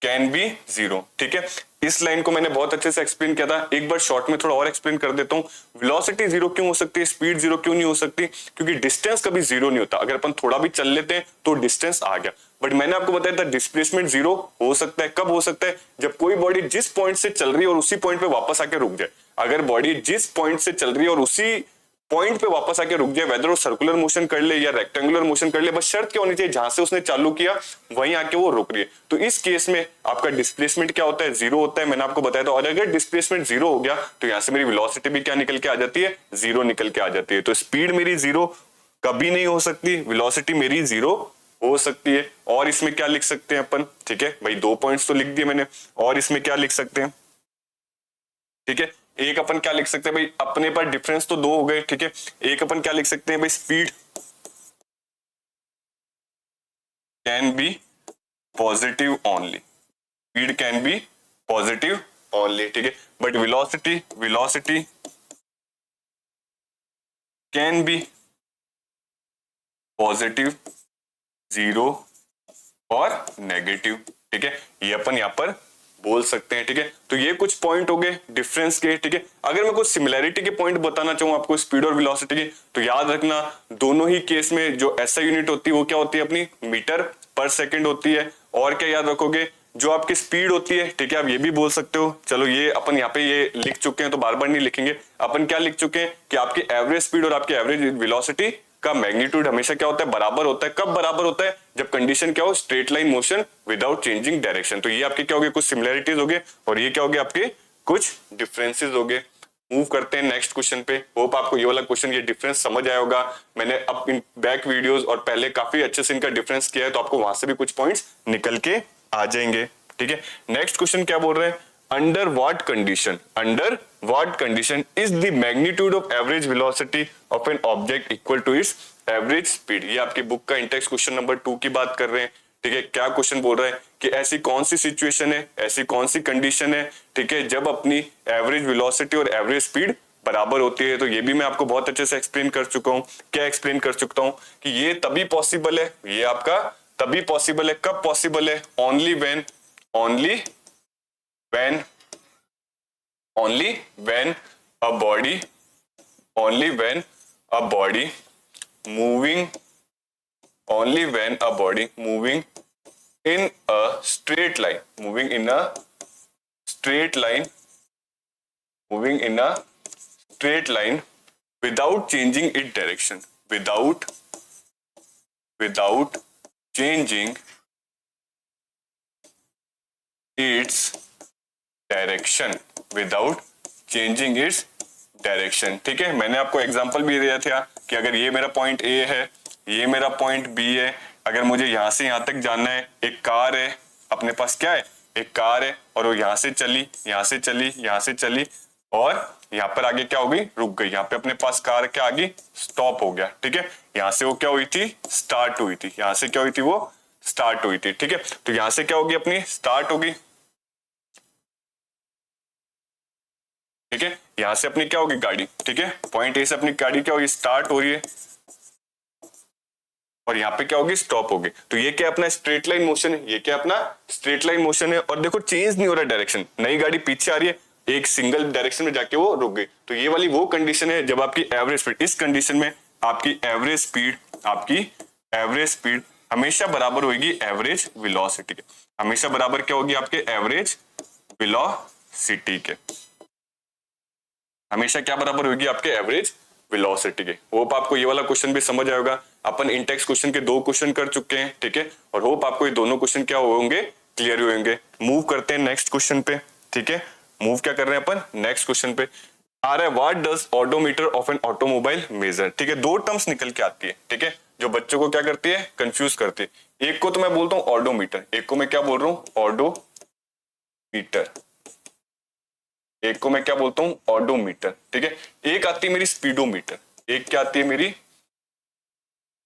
can be zero, ठीक है। इस लाइन को मैंने बहुत अच्छे से एक्सप्लेन किया था, एक बार शॉर्ट में थोड़ा और एक्सप्लेन कर देता हूं। वेलोसिटी जीरो क्यों हो सकती है, स्पीड जीरो क्यों नहीं हो सकती, क्योंकि डिस्टेंस कभी जीरो नहीं होता। अगर अपन थोड़ा भी चल लेते हैं तो डिस्टेंस आ गया, बट मैंने आपको बताया था डिस्प्लेसमेंट जीरो हो सकता है। कब हो सकता है, जब कोई बॉडी जिस पॉइंट से चल रही है और उसी पॉइंट पे वापस आके रुक जाए। अगर बॉडी जिस पॉइंट से चल रही है और उसी पॉइंट पे वापस आके रुक जाए, वेदर वो सर्कुलर मोशन कर ले या रेक्टेंगुलर मोशन कर ले, बस शर्त क्या होनी चाहिए, जहां से उसने चालू किया वहीं आके वो रुक रही है। तो इस केस में आपका डिस्प्लेसमेंट क्या होता है, जीरो होता है, मैंने आपको बताया था। और अगर डिस्प्लेसमेंट जीरो हो गया तो यहां से मेरी वेलोसिटी भी क्या निकल के आ जाती है, जीरो निकल के आ जाती है। तो स्पीड मेरी जीरो कभी नहीं हो सकती, वेलोसिटी मेरी जीरो हो सकती है। और इसमें क्या लिख सकते हैं अपन, ठीक है भाई, 2 पॉइंट्स तो लिख दिए मैंने। और इसमें क्या लिख सकते हैं, ठीक है। एक अपन क्या लिख सकते हैं भाई, अपने पास डिफरेंस तो दो हो गए, ठीक है। एक अपन क्या लिख सकते हैं भाई, speed can be positive only, speed can be positive only, ठीक है। But velocity can be positive, zero और नेगेटिव, ठीक है। ये अपन यहां पर बोल सकते हैं, ठीक है। तो ये कुछ पॉइंट हो गए डिफरेंस के, ठीक है। अगर मैं कुछ सिमिलैरिटी के पॉइंट बताना चाहूँ आपको स्पीड और वेलोसिटी के, तो याद रखना दोनों ही केस में जो ऐसा यूनिट होती है वो क्या होती है अपनी, मीटर पर सेकंड होती है। और क्या याद रखोगे, जो आपकी स्पीड होती है, ठीक है, आप ये भी बोल सकते हो, चलो ये अपन यहाँ पे ये लिख चुके हैं तो बार बार नहीं लिखेंगे। अपन क्या लिख चुके हैं कि आपकी एवरेज स्पीड और आपकी एवरेज वेलोसिटी का मैग्नीट्यूड हमेशा क्या होता है, बराबर होता है। कब बराबर होता है, जब कंडीशन क्या हो, straight line motion without changing direction. तो ये आपके क्या हो गए, कुछ सिमिलैरिटीज हो गए, और ये क्या हो गए आपके कुछ डिफरेंसेस हो गए। मूव करते हैं नेक्स्ट क्वेश्चन पे। होप आपको ये वाला क्वेश्चन, ये डिफरेंस समझ आया होगा। मैंने अब इन बैक वीडियोस और पहले काफी अच्छे से इनका डिफरेंस किया है, तो आपको वहां से भी कुछ पॉइंट्स निकल के आ जाएंगे, ठीक है। नेक्स्ट क्वेश्चन क्या बोल रहे हैं, under what condition is the magnitude of average velocity of an object equal to its average speed. ये आपकी बुक का इंटेक्स क्वेश्चन नंबर 2 की बात कर रहे हैं, ठीक है। क्या क्वेश्चन बोल रहा है कि ऐसी कौन सी सिचुएशन है, ऐसी कौन सी कंडीशन है, ठीक है, जब अपनी एवरेज वेलोसिटी और एवरेज स्पीड बराबर होती है। तो ये भी मैं आपको बहुत अच्छे से एक्सप्लेन कर चुका हूं। क्या एक्सप्लेन कर चुका हूं कि ये तभी पॉसिबल है, ये आपका तभी पॉसिबल है। कब पॉसिबल है, only when a body moving in a straight line without changing its direction, without changing its direction, ठीक है। मैंने आपको एग्जांपल भी दिया था कि अगर ये मेरा पॉइंट ए है, ये मेरा पॉइंट बी है, अगर मुझे यहां से यहां तक जाना है, एक कार है अपने पास, क्या है, एक कार है, और वो यहां से चली, और यहाँ पर आगे क्या हो गई, रुक गई। यहाँ पे अपने पास कार क्या आ गई, स्टॉप हो गया, ठीक है। यहाँ से वो क्या हुई थी, स्टार्ट हुई थी, यहाँ से क्या हुई थी, वो स्टार्ट हुई थी, ठीक है। तो यहाँ से क्या होगी, अपनी स्टार्ट होगी, ठीक है। यहां से अपनी क्या होगी गाड़ी, ठीक है, पॉइंट ए से अपनी गाड़ी क्या होगी, स्टार्ट हो रही है, और यहाँ पे क्या होगी, स्टॉप होगी। तो ये क्या अपना स्ट्रेट लाइन मोशन है, ये क्या अपना स्ट्रेट लाइन मोशन है। और देखो चेंज नहीं हो रहा डायरेक्शन, नई गाड़ी पीछे आ रही है, एक सिंगल डायरेक्शन में जाके वो रुक गई। तो ये वाली वो कंडीशन है जब आपकी एवरेज स्पीड, इस कंडीशन में आपकी एवरेज स्पीड हमेशा बराबर होगी एवरेज वेलोसिटी के, हमेशा बराबर क्या होगी आपके एवरेज वेलोसिटी के, हमेशा क्या बराबर होगी आपके एवरेज वेलोसिटी के। होप आपको ये वाला क्वेश्चन भी समझ आएगा। अपन इंटेक्स क्वेश्चन के 2 क्वेश्चन कर चुके हैं, ठीक है, और होप आपको ये दोनों क्वेश्चन क्या होंगे, क्लियर होंगे। मूव करते हैं नेक्स्ट क्वेश्चन पे, ठीक है। मूव क्या कर रहे हैं अपन, नेक्स्ट क्वेश्चन पे आ रहा है, what does odometer of an automobile measure, ठीक है। 2 टर्म्स निकल के आती है, ठीक है, जो बच्चों को क्या करती है, कंफ्यूज करती है। एक को तो मैं बोलता हूँ ऑडोमीटर, एक को मैं क्या बोल रहा हूँ, ऑडोमीटर, एक को मैं क्या बोलता हूं, ऑडोमीटर, ठीक है। एक आती है मेरी स्पीडोमीटर, एक क्या आती है मेरी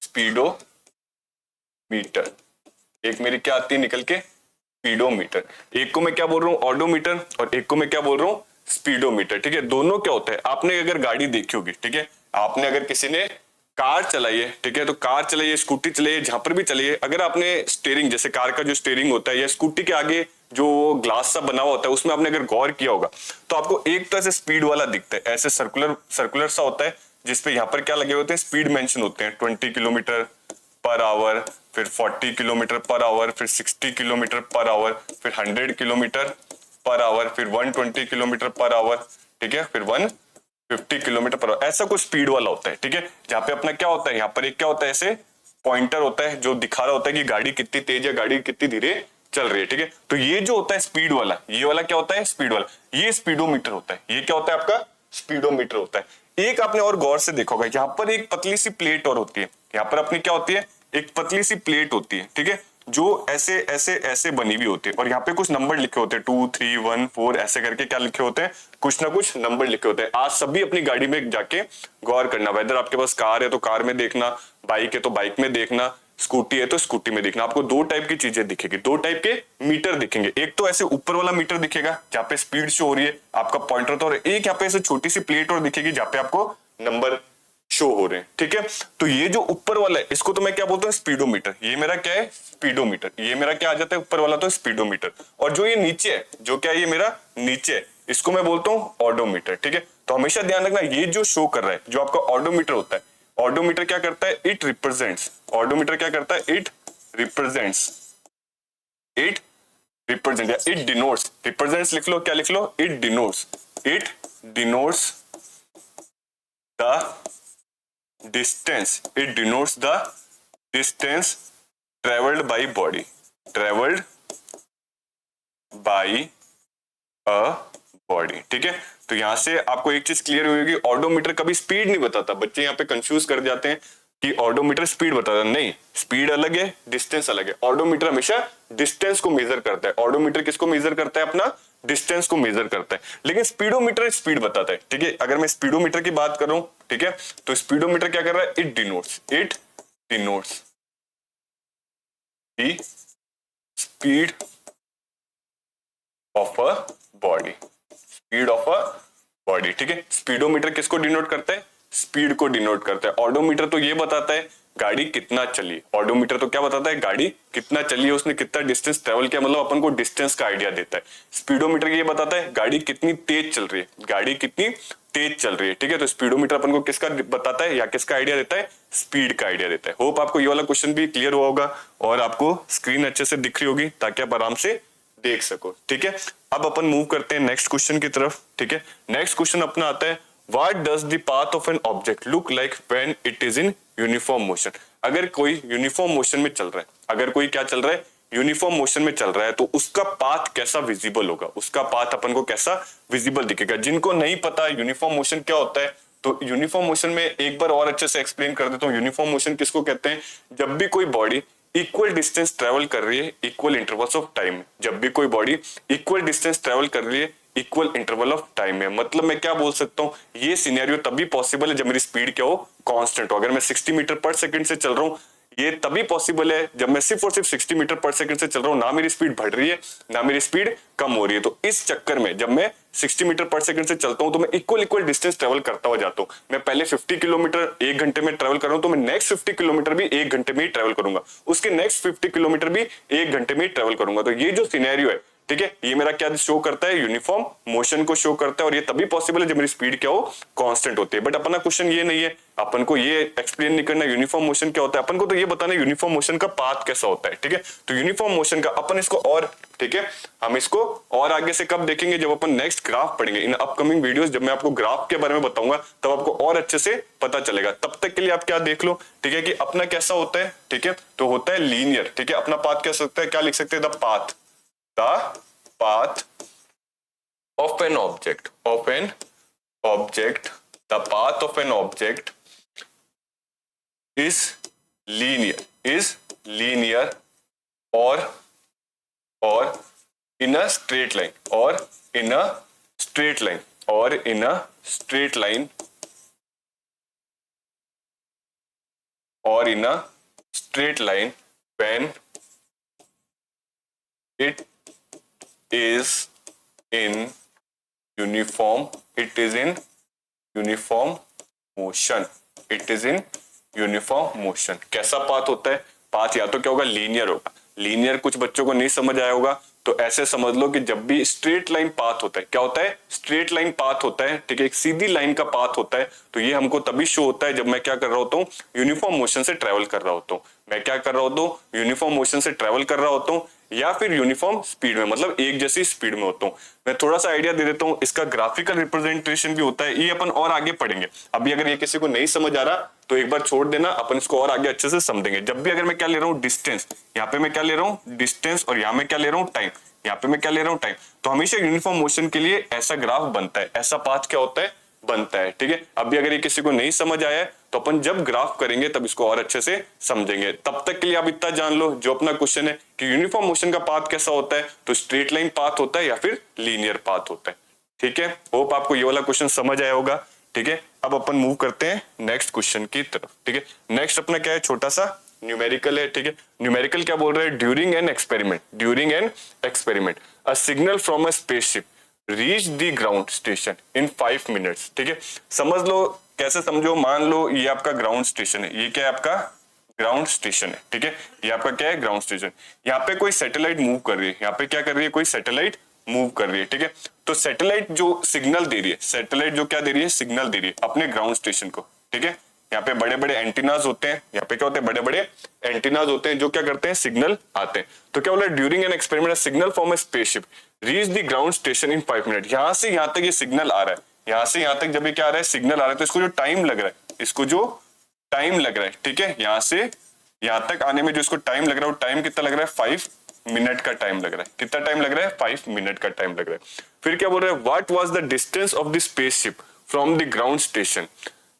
स्पीडोमीटर, एक मेरी क्या आती है निकल के स्पीडोमीटर। एक को मैं क्या बोल रहा हूं, ऑडोमीटर, और एक को मैं क्या बोल रहा हूं, स्पीडोमीटर, ठीक है। दोनों क्या होता है, आपने अगर गाड़ी देखी होगी, ठीक है, आपने अगर किसी ने कार चलाई है, ठीक है, तो कार चलाइए, स्कूटी चलाइए, जहां पर भी चलाइए, अगर आपने स्टीयरिंग, जैसे कार का जो स्टीयरिंग होता है या स्कूटी के आगे जो ग्लास सा बना हुआ होता है, उसमें आपने अगर गौर किया होगा तो आपको एक तो ऐसे स्पीड वाला दिखता है, ऐसे सर्कुलर सा होता है, जिसपे यहाँ पर क्या लगे होते हैं, स्पीड मेंशन होते हैं, 20 किलोमीटर पर आवर, फिर 40 किलोमीटर पर आवर, फिर 60 किलोमीटर पर आवर, फिर 100 किलोमीटर पर आवर, फिर 120 किलोमीटर पर आवर, ठीक है, फिर 150 किलोमीटर पर आवर। ऐसा कुछ स्पीड वाला होता है, ठीक है, जहाँ पे अपना क्या होता है, यहाँ पर एक क्या होता है, ऐसे पॉइंटर होता है जो दिखा रहा होता है कि गाड़ी कितनी तेज है, गाड़ी कितनी धीरे चल रही है, ठीक है। तो ये जो होता है स्पीड वाला, ये वाला क्या होता है, स्पीड वाला, ये स्पीडोमीटर होता है, ये क्या होता है आपका स्पीडोमीटर होता है। एक आपने और गौर से देखा होगा, यहाँ पर एक पतली सी प्लेट और होती है, यहाँ पर अपनी क्या होती है, एक पतली सी प्लेट होती है, ठीक है, जो ऐसे ऐसे ऐसे बनी हुई होती है और यहाँ पे कुछ नंबर लिखे होते हैं 2 3 1 4 ऐसे करके क्या लिखे होते हैं, कुछ ना कुछ नंबर लिखे होते हैं। आज सभी अपनी गाड़ी में जाके गौर करना, वेदर आपके पास कार है तो कार में देखना, बाइक है तो बाइक में देखना, स्कूटी है तो स्कूटी में देखना। आपको दो टाइप की चीजें दिखेगी, दो टाइप के मीटर दिखेंगे। एक तो ऐसे ऊपर वाला मीटर दिखेगा जहाँ पे स्पीड शो हो रही है, आपका पॉइंटर तो, और एक यहाँ पे ऐसे छोटी सी प्लेट और दिखेगी जहाँ पे आपको नंबर शो हो रहे हैं, ठीक है। तो ये जो ऊपर वाला है इसको तो मैं क्या बोलता हूँ, स्पीडोमीटर। ये मेरा क्या है, स्पीडोमीटर। ये मेरा क्या आ जाता है, ऊपर वाला तो स्पीडोमीटर। और जो ये नीचे है, जो क्या है, ये मेरा नीचे है, इसको मैं बोलता हूँ ऑडोमीटर, ठीक है। तो हमेशा ध्यान रखना, ये जो शो कर रहा है, जो आपका ऑडोमीटर होता है, ऑडोमीटर क्या करता है, इट रिप्रेजेंट्स, ऑडोमीटर क्या करता है, इट रिप्रेजेंट्स, इट रिप्रेजेंट या इट डिनोट्स, रिप्रेजेंट्स लिख लो, क्या लिख लो, it denotes, it denotes the distance, it denotes the distance traveled by body, traveled by a body, ठीक है। तो यहां से आपको एक चीज क्लियर हुई कि ऑडोमीटर कभी स्पीड नहीं बताता। बच्चे यहाँ पे कंफ्यूज कर जाते हैं कि ऑडोमीटर स्पीड बताता है, नहीं, स्पीड अलग है, डिस्टेंस अलग है। ऑडोमीटर हमेशा डिस्टेंस को मेजर करता है। ऑडोमीटर किसको मेजर करता है, अपना डिस्टेंस को मेजर करता है। लेकिन स्पीडोमीटर स्पीड बताता है, ठीक है। अगर मैं स्पीडोमीटर की बात करूं, ठीक है, तो स्पीडोमीटर क्या कर रहा है, it denotes, it denotes the speed of a body, speed of a body, ठीक है। स्पीडोमीटर किसको डिनोट करता है, स्पीड को डिनोट करता है। ऑडोमीटर तो ये बताता है गाड़ी कितना चली, ऑडोमीटर तो क्या बताता है, गाड़ी कितना चली है, उसने कितना डिस्टेंस ट्रेवल किया, मतलब अपन को डिस्टेंस का आइडिया देता है। स्पीडोमीटर ये बताता है गाड़ी कितनी तेज चल रही है, गाड़ी कितनी तेज चल रही है, ठीक है। तो स्पीडोमीटर अपन को किसका बताता है या किसका आइडिया देता है, स्पीड का आइडिया देता है। होप आपको ये वाला क्वेश्चन भी क्लियर हुआ होगा और आपको स्क्रीन अच्छे से दिख रही होगी ताकि आप आराम से देख सको, ठीक है। अब अपन मूव करते हैं नेक्स्ट क्वेश्चन की तरफ, ठीक है। नेक्स्ट क्वेश्चन अपना आता है, What does the path of an object look like when it is in uniform motion? अगर कोई यूनिफॉर्म मोशन में चल रहा है, अगर कोई क्या चल रहा है, यूनिफॉर्म मोशन में चल रहा है, तो उसका पाथ कैसा विजिबल होगा, उसका पाथ अपन को कैसा विजिबल दिखेगा। जिनको नहीं पता यूनिफॉर्म मोशन क्या होता है, तो यूनिफॉर्म मोशन में एक बार और अच्छे से एक्सप्लेन कर देता हूँ। यूनिफॉर्म मोशन किसको कहते हैं, जब भी कोई बॉडी इक्वल डिस्टेंस ट्रेवल कर रही है इक्वल इंटरवल्स ऑफ टाइम, जब भी कोई बॉडी इक्वल डिस्टेंस ट्रेवल कर रही है इक्वल इंटरवल ऑफ टाइम में। मतलब मैं क्या बोल सकता हूँ, ये सिनेरियो तभी पॉसिबल है जब मेरी स्पीड क्या हो, कांस्टेंट हो। अगर मैं 60 मीटर पर सेकंड से चल रहा हूँ, ये तभी पॉसिबल है जब मैं सिर्फ और सिर्फ 60 मीटर पर सेकंड से चल रहा हूँ, ना मेरी स्पीड बढ़ रही है ना मेरी स्पीड कम हो रही है। तो इस चक्कर में जब मैं 60 मीटर पर सेकंड से चलता हूं तो मैं इक्वल डिस्टेंस ट्रेवल करता हुआ जाता हूं। मैं पहले 50 किलोमीटर एक घंटे में ट्रेवल कर रहा हूं, तो मैं नेक्स्ट 50 किलोमीटर भी एक घंटे में ही ट्रेवल करूंगा, उसके नेक्स्ट 50 किलोमीटर भी एक घंटे में ही ट्रेवल करूंगा। तो ये जो सिनेरियो है, ठीक है, ये मेरा क्या शो करता है, यूनिफॉर्म मोशन को शो करता है। और ये तभी पॉसिबल है जब मेरी स्पीड क्या हो, कांस्टेंट होती है। बट अपना क्वेश्चन ये नहीं है, अपन को ये एक्सप्लेन नहीं करना यूनिफॉर्म मोशन क्या होता है, अपन को तो ये बताना है यूनिफॉर्म मोशन का पाथ कैसा होता है, ठीक है। तो यूनिफॉर्म मोशन का अपन इसको और, ठीक है, हम इसको और आगे से कब देखेंगे, जब अपन नेक्स्ट ग्राफ पढ़ेंगे इन अपकमिंग वीडियोस। जब मैं आपको ग्राफ के बारे में बताऊंगा तब आपको और अच्छे से पता चलेगा। तब तक के लिए आप क्या देख लो, ठीक है, कि अपना कैसा होता है, ठीक है, तो होता है लीनियर, ठीक है। अपना पाथ कैसा होता है, क्या लिख सकते हैं, the path of an object, the path of an object is linear or in a straight line, or in a straight line when it is in uniform motion, कैसा पाथ होता है, पाथ या तो क्या होगा, लीनियर होगा। लीनियर कुछ बच्चों को नहीं समझ आया होगा, तो ऐसे समझ लो कि जब भी स्ट्रेट लाइन पाथ होता है, क्या होता है, स्ट्रेट लाइन पाथ होता है, ठीक है, एक सीधी लाइन का पाथ होता है। तो ये हमको तभी शो होता है जब मैं क्या कर रहा होता हूँ, यूनिफॉर्म मोशन से ट्रेवल कर रहा होता हूँ। मैं क्या कर रहा होता हूँ, यूनिफॉर्म मोशन से ट्रेवल कर रहा होता हूँ, या फिर यूनिफॉर्म स्पीड में, मतलब एक जैसी स्पीड में होता हूँ। मैं थोड़ा सा आइडिया दे देता हूँ, इसका ग्राफिकल रिप्रेजेंटेशन भी होता है, ये अपन और आगे पढ़ेंगे। अभी अगर ये किसी को नहीं समझ आ रहा तो एक बार छोड़ देना, अपन इसको और आगे अच्छे से समझेंगे। जब भी अगर मैं क्या ले रहा हूँ, डिस्टेंस, यहाँ पे मैं क्या ले रहा हूँ, डिस्टेंस, और यहाँ में क्या ले रहा हूँ, टाइम, यहाँ पे मैं क्या ले रहा हूँ, टाइम। तो हमेशा यूनिफॉर्म मोशन के लिए ऐसा ग्राफ बनता है, ऐसा पाथ क्या होता है, बनता है। ठीक है, अभी अगर ये किसी को नहीं समझ आया है तो अपन जब ग्राफ करेंगे तब इसको और अच्छे से समझेंगे। तब तक के लिए आप इतना जान लो, जो अपना क्वेश्चन है कि यूनिफॉर्म मोशन का पाथ कैसा होता है, तो स्ट्रेट लाइन पाथ होता है या फिर लीनियर पाथ होता है। ठीक है, होप आपको ये वाला क्वेश्चन समझ आया होगा। ठीक है, अब अपन मूव करते हैं नेक्स्ट क्वेश्चन की तरफ। ठीक है, नेक्स्ट अपना क्या है, छोटा सा न्यूमेरिकल है। ठीक है, न्यूमेरिकल क्या बोल रहा है, during an experiment a signal from a spaceship reach the ground station in 5 minutes. ठीक है, समझ लो, कैसे समझो, मान लो ये आपका ग्राउंड स्टेशन है, ये क्या है आपका ग्राउंड स्टेशन है। ठीक है, ये आपका क्या है ग्राउंड स्टेशन। यहाँ पे कोई सैटेलाइट मूव कर रही है, यहाँ पे क्या कर रही है, कोई सैटेलाइट मूव कर रही है। ठीक है, तो सैटेलाइट जो सिग्नल दे रही है, सैटेलाइट जो क्या दे रही है, सिग्नल दे रही है अपने ग्राउंड स्टेशन को। ठीक है, यहाँ पे बड़े बड़े एंटीनाज होते हैं, यहाँ पे क्या होते हैं, बड़े बड़े एंटीनाज होते हैं जो क्या करते हैं, सिग्नल आते हैं। तो क्या बोला, during an experiment signal from A spaceship reach the ground station in 5 minute. यहाँ से यहाँ तक ये सिग्नल आ रहा है, यहाँ से यहाँ तक जब ये क्या आ रहा है, सिग्नल आ रहा है, तो इसको जो टाइम लग रहा है, इसको जो टाइम लग रहा है, ठीक है, यहाँ से यहाँ तक आने में जो इसको टाइम लग रहा है, वो टाइम कितना लग रहा है, 5 मिनट का टाइम लग रहा है। कितना टाइम लग रहा है, 5 मिनट का टाइम लग रहा है। फिर क्या बोल रहा है, what was the distance of the spaceship from the ground station,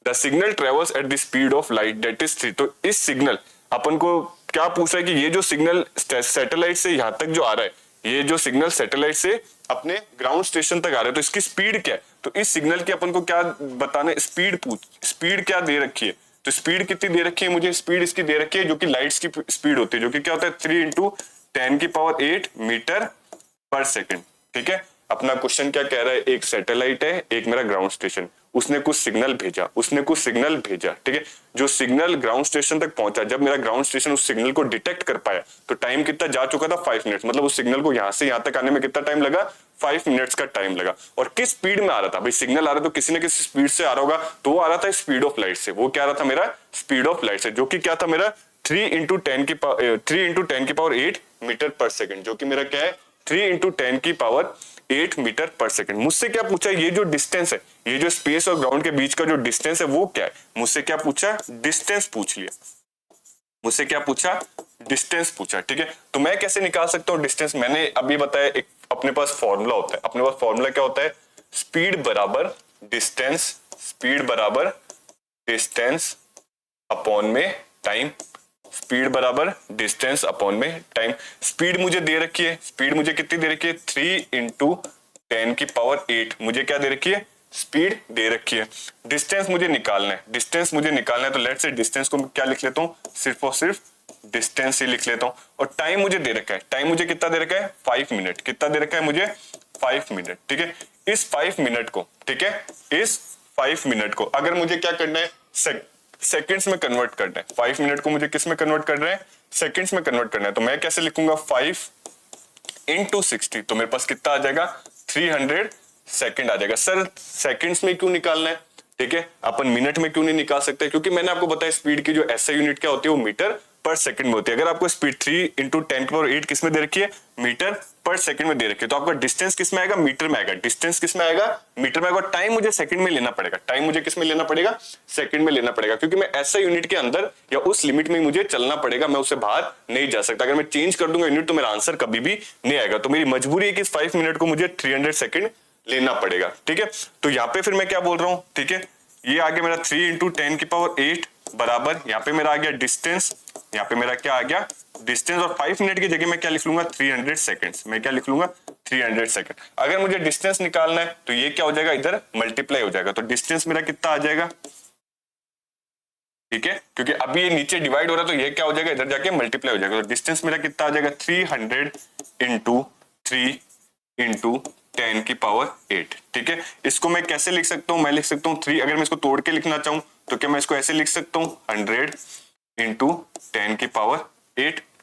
the signal travels at the speed of light that is 3। तो इस सिग्नल, अपन को क्या पूछ रहा है कि ये जो सिग्नल सैटेलाइट से यहाँ तक जो आ रहा है, ये जो सिग्नल सैटेलाइट से अपने ग्राउंड स्टेशन तक आ रहा है, तो इसकी स्पीड क्या है। तो इस सिग्नल की अपन को क्या बताना, स्पीड क्या दे रखी है, तो स्पीड कितनी दे रखी है मुझे, स्पीड इसकी दे रखी है जो कि लाइट्स की स्पीड होती है, जो कि क्या होता है 3 × 10⁸ मीटर पर सेकंड। ठीक है, अपना क्वेश्चन क्या कह रहा है, एक सैटेलाइट है, एक मेरा ग्राउंड स्टेशन, उसने कुछ सिग्नल भेजा। ठीक है, जो सिग्नल ग्राउंड स्टेशन तक पहुंचा, जब मेरा ग्राउंड स्टेशन उस सिग्नल को डिटेक्ट कर पाया, तो टाइम कितना जा चुका था, 5 मिनट्स। मतलब उस सिग्नल को यहाँ से यहाँ तक आने में कितना टाइम लगा, 5 मिनट्स का टाइम लगा। और किस स्पीड में आ रहा था, भाई सिग्नल आ रहा तो किसी न किसी स्पीड से आ रहा होगा, तो वो आ रहा था स्पीड ऑफ लाइट से। वो क्या आ रहा था मेरा, स्पीड ऑफ लाइट से, जो कि क्या था मेरा 3 × 10⁸ मीटर पर सेकंड, जो कि मेरा क्या है 3 × 10⁸ मीटर पर सेकंड। मुझसे क्या पूछा, ये जो डिस्टेंस है, ये जो स्पेस और ग्राउंड के बीच का जो डिस्टेंस है वो क्या है, मुझसे क्या पूछा, डिस्टेंस पूछ लिया, मुझसे क्या पूछा, डिस्टेंस पूछा। ठीक है, तो मैं कैसे निकाल सकता हूँ डिस्टेंस, मैंने अभी बताया, एक अपने पास फॉर्मूला होता है, अपने पास फॉर्मूला क्या होता है, स्पीड बराबर डिस्टेंस अपॉन में टाइम, स्पीड बराबर डिस्टेंस अपॉन में टाइम। स्पीड मुझे दे रखी है, स्पीड मुझे कितनी दे रखी है, 3 × 10⁸ मुझे क्या दे रखी है, स्पीड दे रखी है। डिस्टेंस मुझे निकालना है, तो लेट्स से डिस्टेंस को मैं क्या लिख लेता हूँ, सिर्फ और सिर्फ डिस्टेंस ही लिख लेता हूँ। और टाइम मुझे दे रखा है, टाइम मुझे कितना दे रखा है, 5 मिनट। कितना दे रखा है मुझे, 5 मिनट। ठीक है, इस 5 मिनट को, ठीक है, इस 5 मिनट को अगर मुझे क्या करना है, सेकंड्स में कन्वर्ट करना है। 5 मिनट को मुझे किस में कन्वर्ट करना है, सेकंड्स में कन्वर्ट करना है। तो मैं कैसे लिखूंगा, 5 × 60, तो मेरे पास कितना आ जाएगा, 300 सेकंड आ जाएगा। सर सेकंड्स में क्यों निकालना है, ठीक है, अपन मिनट में क्यों नहीं निकाल सकते, क्योंकि मैंने आपको बताया स्पीड की जो एसआई यूनिट क्या होती है, वो मीटर पर सेकंड में होती है। अगर आपको स्पीड 3 × 10⁸ किस में दे रखी है, मीटर पर सेकंड में दे रखी है, तो आपका डिस्टेंस किस में आएगा, मीटर में आएगा। डिस्टेंस किस में आएगा, मीटर में आएगा। टाइम मुझे सेकंड में लेना पड़ेगा, टाइम मुझे किस में लेना पड़ेगा, सेकंड में लेना पड़ेगा, क्योंकि मैं एसआई यूनिट के अंदर या उस लिमिट में मुझे चलना पड़ेगा, मैं उससे बाहर नहीं जा सकता। अगर मैं चेंज कर दूंगा यूनिट तो मेरा आंसर कभी भी नहीं आएगा। तो मेरी मजबूरी है कि इस 5 मिनट को मुझे 300 सेकंड लेना पड़ेगा। ठीक है, तो यहाँ पे फिर मैं क्या बोल रहा हूँ, ठीक है, ये आ गया मेरा 3 × 10⁸ बराबर, यहाँ पे मेरा आ गया डिस्टेंस, यहाँ पे मेरा क्या आ गया डिस्टेंस, और 5 मिनट की जगह मैं क्या लिख लूंगा, 300 सेकंड्स। मैं क्या लिख लूंगा, 300 सेकंड। अगर मुझे डिस्टेंस निकालना है तो ये क्या हो जाएगा, इधर मल्टीप्लाई हो जाएगा, तो डिस्टेंस मेरा कितना आ जाएगा, ठीक है, क्योंकि अभी ये नीचे डिवाइड हो रहा है, तो ये क्या हो जाएगा, इधर जाके मल्टीप्लाई हो जाएगा। तो डिस्टेंस मेरा कितना आ जाएगा, 300 × 3 × 10⁸। ठीक है, इसको मैं कैसे लिख सकता हूं, मैं लिख सकता हूं 3, अगर मैं इसको तोड़ के लिखना चाहूं तो क्या मैं इसको ऐसे लिख सकता हूं, 100 × 10⁸।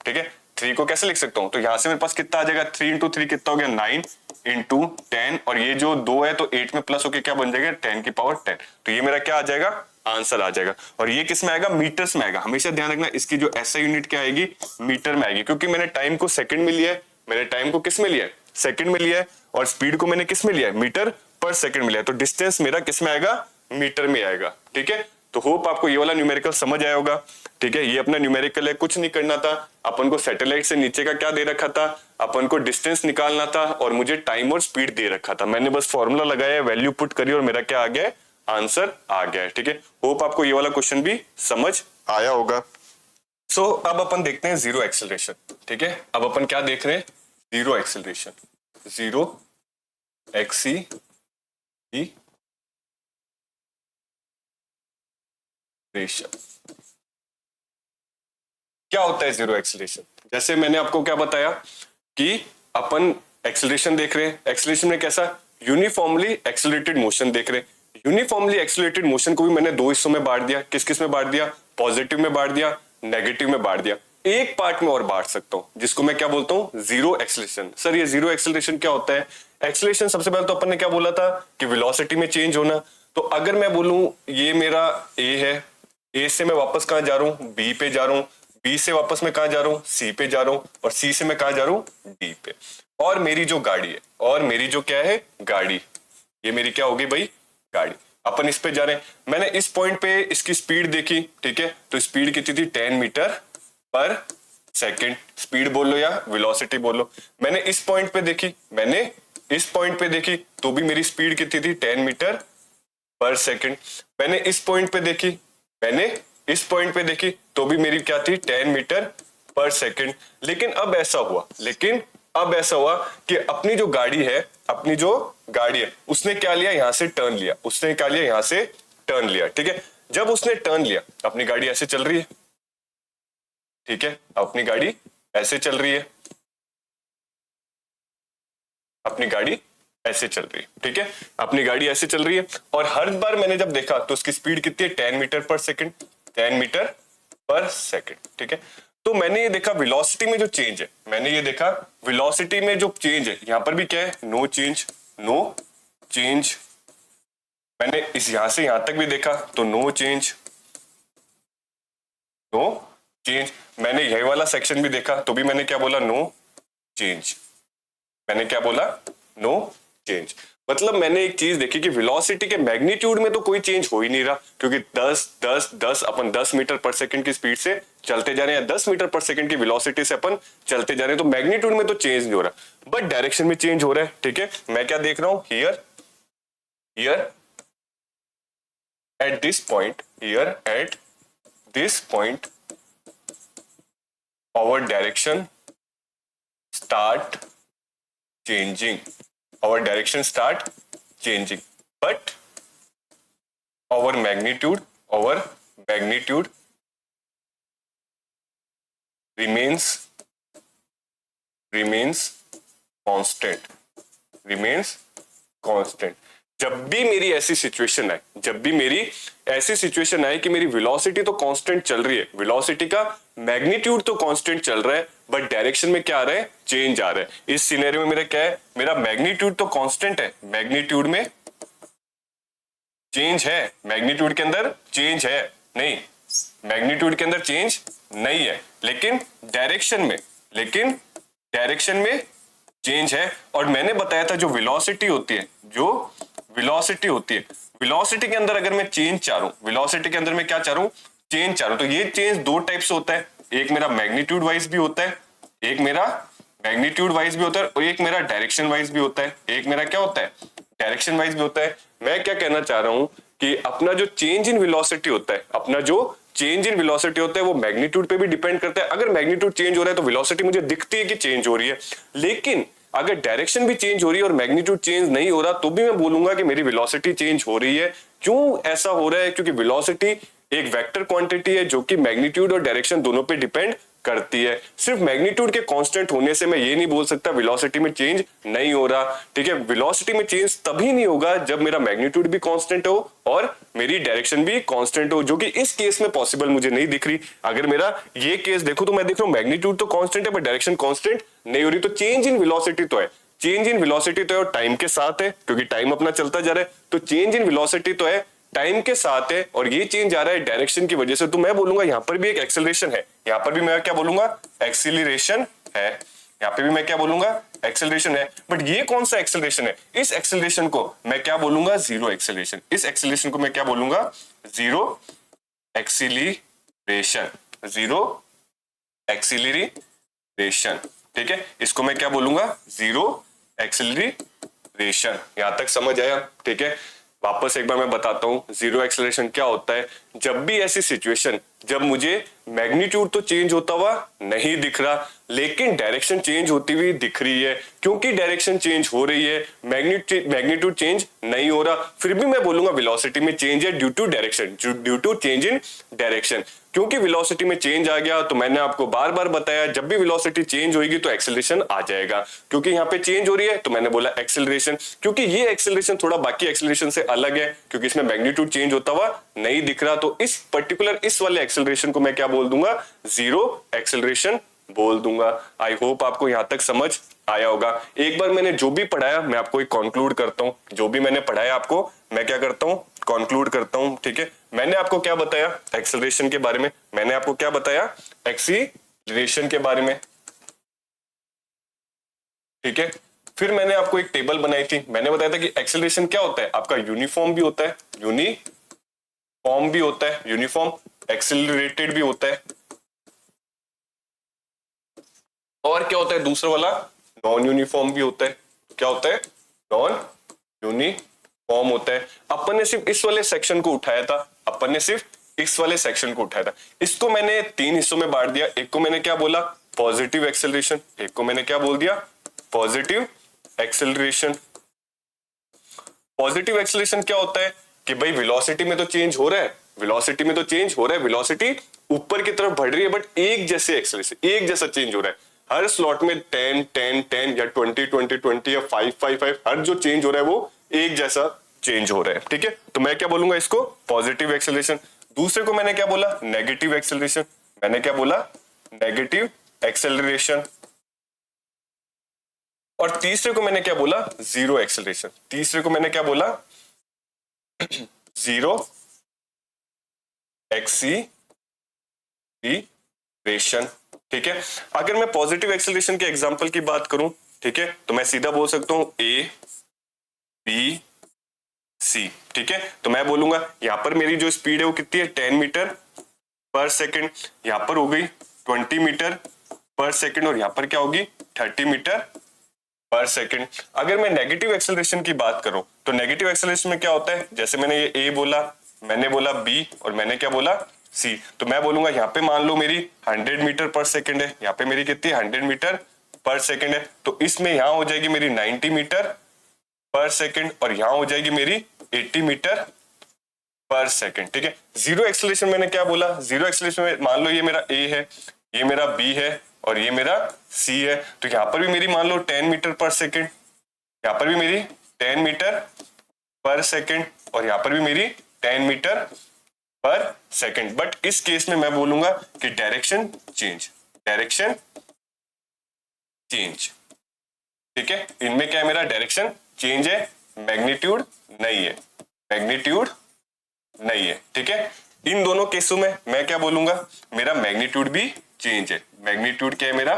ठीक है, 3 को कैसे लिख सकता हूं, तो यहां से मेरे पास कितना आ जाएगा, 3 × 3 कितना हो गया, 9 × 10, और ये जो 2 है तो 8 में प्लस होके क्या बन जाएगा, 10⁸। तो ये मेरा क्या आ जाएगा, आंसर आ जाएगा। और ये किस में आएगा, मीटर्स में आएगा। हमेशा ध्यान रखना, इसकी जो एसआई यूनिट क्या आएगी, मीटर में आएगी, क्योंकि मैंने टाइम को सेकंड में लिया है, मैंने टाइम को किस में लिया है, सेकंड में लिया है, और स्पीड को मैंने किस में लिया है, मीटर पर सेकंड में लिया है। तो डिस्टेंस मेरा किस में आएगा, मीटर में आएगा। ठीक है, तो होप आपको ये वाला न्यूमेरिकल समझ आया होगा। ठीक है, ये अपना न्यूमेरिकल है, कुछ नहीं करना था, अपन को सैटेलाइट से नीचे का क्या दे रखा था, अपन को डिस्टेंस निकालना था, और मुझे टाइम और स्पीड दे रखा था। मैंने बस फॉर्मूला लगाया, वैल्यू पुट करी, और मेरा क्या आ गया, आंसर आ गया है। ठीक है, होप आपको ये वाला क्वेश्चन भी समझ आया होगा। सो अब अपन देखते हैं जीरो एक्सेलरेशन। ठीक है, अब अपन क्या देख रहे हैं, जीरो एक्सेलरेशन, जीरो एक्सीलरेशन। क्या होता है जीरो एक्सेलरेशन? जैसे मैंने आपको क्या बताया कि अपन एक्सेलरेशन देख रहे हैं, एक्सेलरेशन में कैसा, यूनिफॉर्मली एक्सेलरेटेड मोशन देख रहे हैं। यूनिफॉर्मली एक्सेलरेटेड मोशन को भी मैंने दो हिस्सों में बांट दिया। किस किस में बांट दिया, पॉजिटिव में बांट दिया, नेगेटिव में बांट दिया। एक पार्ट में और बांट सकता हूं जिसको मैं क्या बोलता हूं, जीरो एक्सेलरेशन। सर ये जीरो एक्सेलरेशन क्या होता है? एक्सेलरेशन सबसे पहले तो अपन ने क्या बोला था कि वेलोसिटी में चेंज होना। तो अगर मैं बोलूं ये मेरा ए है, ए से मैं वापस कहां जा रहा हूं, बी पे जा रहा हूं, बी से वापस मैं कहां जा रहा हूं, सी पे जा रहा हूं, और सी से मैं कहां जा रहा हूं, डी पे। और मेरी जो गाड़ी है, और मेरी जो क्या है, गाड़ी, ये मेरी क्या होगी भाई, गाड़ी। अपन इस पे जा रहे हैं, मैंने इस पॉइंट पे इसकी स्पीड देखी। ठीक है, तो स्पीड कितनी थी, 10 मीटर पर सेकेंड। स्पीड बोल लो या वेलोसिटी बोल लो। मैंने इस पॉइंट पे देखी, मैंने इस पॉइंट पे देखी, तो भी मेरी स्पीड कितनी थी, 10 मीटर पर सेकेंड। मैंने इस पॉइंट पे देखी, मैंने इस पॉइंट पे देखी, तो भी मेरी क्या थी, 10 मीटर पर सेकेंड। लेकिन अब ऐसा हुआ कि अपनी जो गाड़ी है, उसने क्या लिया, यहां से टर्न लिया। उसने क्या लिया, यहां से टर्न लिया। ठीक है, जब उसने टर्न लिया, अपनी गाड़ी ऐसे चल रही है। ठीक है, अपनी गाड़ी ऐसे चल रही है, अपनी गाड़ी ऐसे चल रही है। ठीक है, अपनी गाड़ी ऐसे चल रही है, और हर बार मैंने जब देखा तो उसकी स्पीड कितनी है, 10 मीटर पर सेकेंड, 10 मीटर पर सेकेंड। ठीक है, तो मैंने ये देखा वेलोसिटी में जो चेंज है, यहां पर भी क्या है, नो चेंज। मैंने इस यहां से यहां तक भी देखा तो नो चेंज। मैंने यही वाला सेक्शन भी देखा तो भी मैंने क्या बोला, नो चेंज। मतलब मैंने एक चीज देखी कि वेलोसिटी के मैग्नीट्यूड में तो कोई चेंज हो ही नहीं रहा, क्योंकि 10 अपन 10 मीटर पर सेकंड की स्पीड से चलते जा रहे हैं, 10 मीटर पर सेकंड की वेलोसिटी से अपन चलते जा रहे हैं, तो मैग्नीट्यूड में तो चेंज नहीं हो रहा, बट डायरेक्शन में चेंज हो रहा है। ठीक है, मैं क्या देख रहा हूं, here at this point our direction start changing, but our magnitude remains constant। जब भी मेरी ऐसी सिचुएशन आए कि मेरी वेलोसिटी तो कांस्टेंट चल रही है, वेलोसिटी का मैग्नीट्यूड तो कांस्टेंट चल रहा है, बट डायरेक्शन में क्या आ रहा है, चेंज आ रहा है। इस सिनेरियो में मेरा क्या है, मेरा मैग्नीट्यूड तो कांस्टेंट है, मैग्नीट्यूड में चेंज है, मैग्नीट्यूड के अंदर चेंज है नहीं, मैग्नीट्यूड के अंदर चेंज नहीं है, लेकिन डायरेक्शन में चेंज है। और मैंने बताया था जो वेलोसिटी होती है, वेलोसिटी के अंदर अगर मैं चेंज चाह रहा हूं, वेलोसिटी के अंदर मैं क्या चाह रहा हूं, चेंज चाह रहा हूं, तो ये चेंज दो टाइप से होता है, एक मेरा मैग्नीट्यूड वाइज भी होता है, और एक मेरा डायरेक्शन वाइज भी होता है। मैं क्या कहना चाह रहा हूं कि अपना जो चेंज इन वेलोसिटी होता है, वो मैग्नीट्यूड पे भी डिपेंड करता है। अगर मैग्नीट्यूड चेंज हो रहा है तो वेलोसिटी मुझे दिखती है कि चेंज हो रही है, लेकिन अगर डायरेक्शन भी चेंज हो रही है और मैग्नीट्यूड चेंज नहीं हो रहा, तो भी मैं बोलूंगा कि मेरी वेलोसिटी चेंज हो रही है। क्यों ऐसा हो रहा है? क्योंकि वेलोसिटी एक वेक्टर क्वांटिटी है जो कि मैग्नीट्यूड और डायरेक्शन दोनों पे डिपेंड करती है। सिर्फ मैग्नीट्यूड के कांस्टेंट होने से मैं ये नहीं बोल सकता वेलोसिटी में चेंज नहीं हो रहा। ठीक है, वेलोसिटी में चेंज तभी नहीं होगा जब मेरा मैग्नीट्यूड भी कांस्टेंट हो और मेरी डायरेक्शन भी कांस्टेंट हो, जो कि इस केस में पॉसिबल मुझे नहीं दिख रही। अगर मेरा ये केस देखो तो मैं देख रहा हूं मैग्नीट्यूड तो कांस्टेंट है बट डायरेक्शन कांस्टेंट नहीं हो रही, तो चेंज इन वेलोसिटी तो है, और टाइम के साथ है, क्योंकि टाइम अपना चलता जा रहा है, तो चेंज इन वेलोसिटी तो है, टाइम के साथ है, और ये चेंज आ रहा है डायरेक्शन की वजह से। तो मैं बोलूंगा यहां पर भी एक एक्सेलरेशन है, यहां पर भी मैं क्या बोलूंगा, एक्सीलरेशन है, यहां पे भी मैं क्या बोलूंगा, एक्सेलरेशन है। बट ये कौन सा एक्सेलरेशन है? इस एक्सेलरेशन को मैं क्या बोलूंगा, जीरो एक्सेलरेशन। इस एक्सेलरेशन को मैं क्या बोलूंगा, जीरो एक्सीलरेशन, ठीक है, इसको मैं क्या बोलूंगा, जीरो एक्सीलरेशन। यहां तक समझ आया? ठीक है, वापस एक बार मैं बताता हूं जीरो एक्सेलरेशन क्या होता है। जब भी ऐसी सिचुएशन जब मुझे मैग्नीट्यूड तो चेंज होता हुआ नहीं दिख रहा लेकिन डायरेक्शन चेंज होती हुई दिख रही है, क्योंकि डायरेक्शन चेंज हो रही है मैग्नीट्यूड चेंज नहीं हो रहा, फिर भी मैं बोलूंगा वेलोसिटी में चेंज है due to direction, due to change in direction. क्योंकि वेलोसिटी में चेंज आ गया तो मैंने आपको बार बार बताया जब भी वेलोसिटी चेंज होगी तो एक्सेलरेशन आ जाएगा, क्योंकि यहाँ पे चेंज हो रही है तो मैंने बोला एक्सेलरेशन। क्योंकि ये एक्सेलरेशन थोड़ा बाकी एक्सेलरेशन से अलग है क्योंकि इसमें मैग्नीट्यूड चेंज होता हुआ नहीं दिख रहा, तो इस पर्टिकुलर इस वाले एक्सेलरेशन को मैं क्या बोल दूंगा, जीरो एक्सेलरेशन बोल दूंगा। आई होप आपको यहां तक समझ आया होगा। एक बार मैंने जो भी पढ़ाया मैं आपको एक कंक्लूड करता हूं, जो भी मैंने पढ़ाया आपको मैं क्या करता हूं, कंक्लूड करता हूं। ठीक है, मैंने आपको क्या बताया एक्सेलरेशन के बारे में, मैंने आपको क्या बताया एक्सीलरेशन के बारे में। ठीक है, फिर मैंने आपको एक टेबल बनाई थी, मैंने बताया था कि एक्सेलरेशन क्या होता है, आपका यूनिफॉर्म भी होता है, यूनिफॉर्म भी होता है, यूनिफॉर्म एक्सेलरेटेड भी होता है, और क्या होता है दूसरा वाला नॉन यूनिफॉर्म भी होता है। क्या होता है, नॉन यूनिफॉर्म होता है। अपन ने सिर्फ इस वाले सेक्शन को उठाया था, अपन ने सिर्फ इस वाले सेक्शन को उठाया था। इसको मैंने तीन हिस्सों में बांट दिया, एक को मैंने क्या बोला पॉजिटिव एक्सेलरेशन, एक को मैंने क्या बोल दिया पॉजिटिव एक्सेलरेशन। पॉजिटिव एक्सेलरेशन क्या होता है कि भाई वेलोसिटी में तो चेंज हो रहा है, वेलोसिटी में तो चेंज हो रहा है, वेलोसिटी ऊपर की तरफ बढ़ रही है बट एक जैसे एक्सेलरेशन, एक जैसा चेंज हो रहा है हर स्लॉट में 10 10 10 या 20 20 20 या 5 5 5, हर जो चेंज हो रहा है वो एक जैसा चेंज हो रहा है। ठीक है, तो मैं क्या बोलूंगा इसको पॉजिटिव एक्सेलरेशन। दूसरे को मैंने क्या बोला नेगेटिव एक्सेलरेशन, मैंने क्या बोला नेगेटिव एक्सेलरेशन। और तीसरे को मैंने क्या बोला जीरो एक्सेलरेशन, तीसरे को मैंने क्या बोला जीरो एक्सीलरेशन। ठीक है, अगर मैं पॉजिटिव एक्सेलरेशन के एग्जांपल की बात करूं, ठीक है, तो मैं सीधा बोल सकता हूं ए बी सी। ठीक है, तो मैं बोलूंगा यहां पर मेरी जो स्पीड है वो कितनी है 10 मीटर पर सेकंड, यहां पर हो गई 20 मीटर पर सेकंड और यहां पर क्या होगी 30 मीटर पर सेकंड। अगर मैं नेगेटिव एक्सेलरेशन की बात करूं तो नेगेटिव एक्सेलरेशन में क्या होता है, जैसे मैंने ये ए बोला, मैंने बोला बी और मैंने क्या बोला सी, तो मैं बोलूंगा यहाँ पे मान लो मेरी 100 मीटर पर सेकंड है, यहाँ पे मेरी कितनी 100 मीटर पर सेकंड है, तो इसमें यहां हो जाएगी मेरी 90 मीटर पर सेकंड और यहां हो जाएगी मेरी 80 मीटर पर सेकंड। ठीक है, जीरो एक्सेलरेशन मैंने क्या बोला, जीरो एक्सेलरेशन में मान लो ये मेरा ए है, ये मेरा बी है और ये मेरा सी है, तो यहाँ पर भी मेरी मान लो 10 मीटर पर सेकंड, यहाँ पर भी मेरी 10 मीटर पर सेकंड और यहाँ पर भी मेरी 10 मीटर पर सेकंड। बट इस केस में मैं बोलूंगा कि डायरेक्शन चेंज, डायरेक्शन चेंज। ठीक है, इनमें क्या है मेरा डायरेक्शन चेंज है, मैग्नीट्यूड नहीं है, मैग्नीट्यूड नहीं है। ठीक है, इन दोनों केसों में मैं क्या बोलूंगा मेरा मैग्नीट्यूड भी चेंज है, मैग्नीट्यूड क्या है मेरा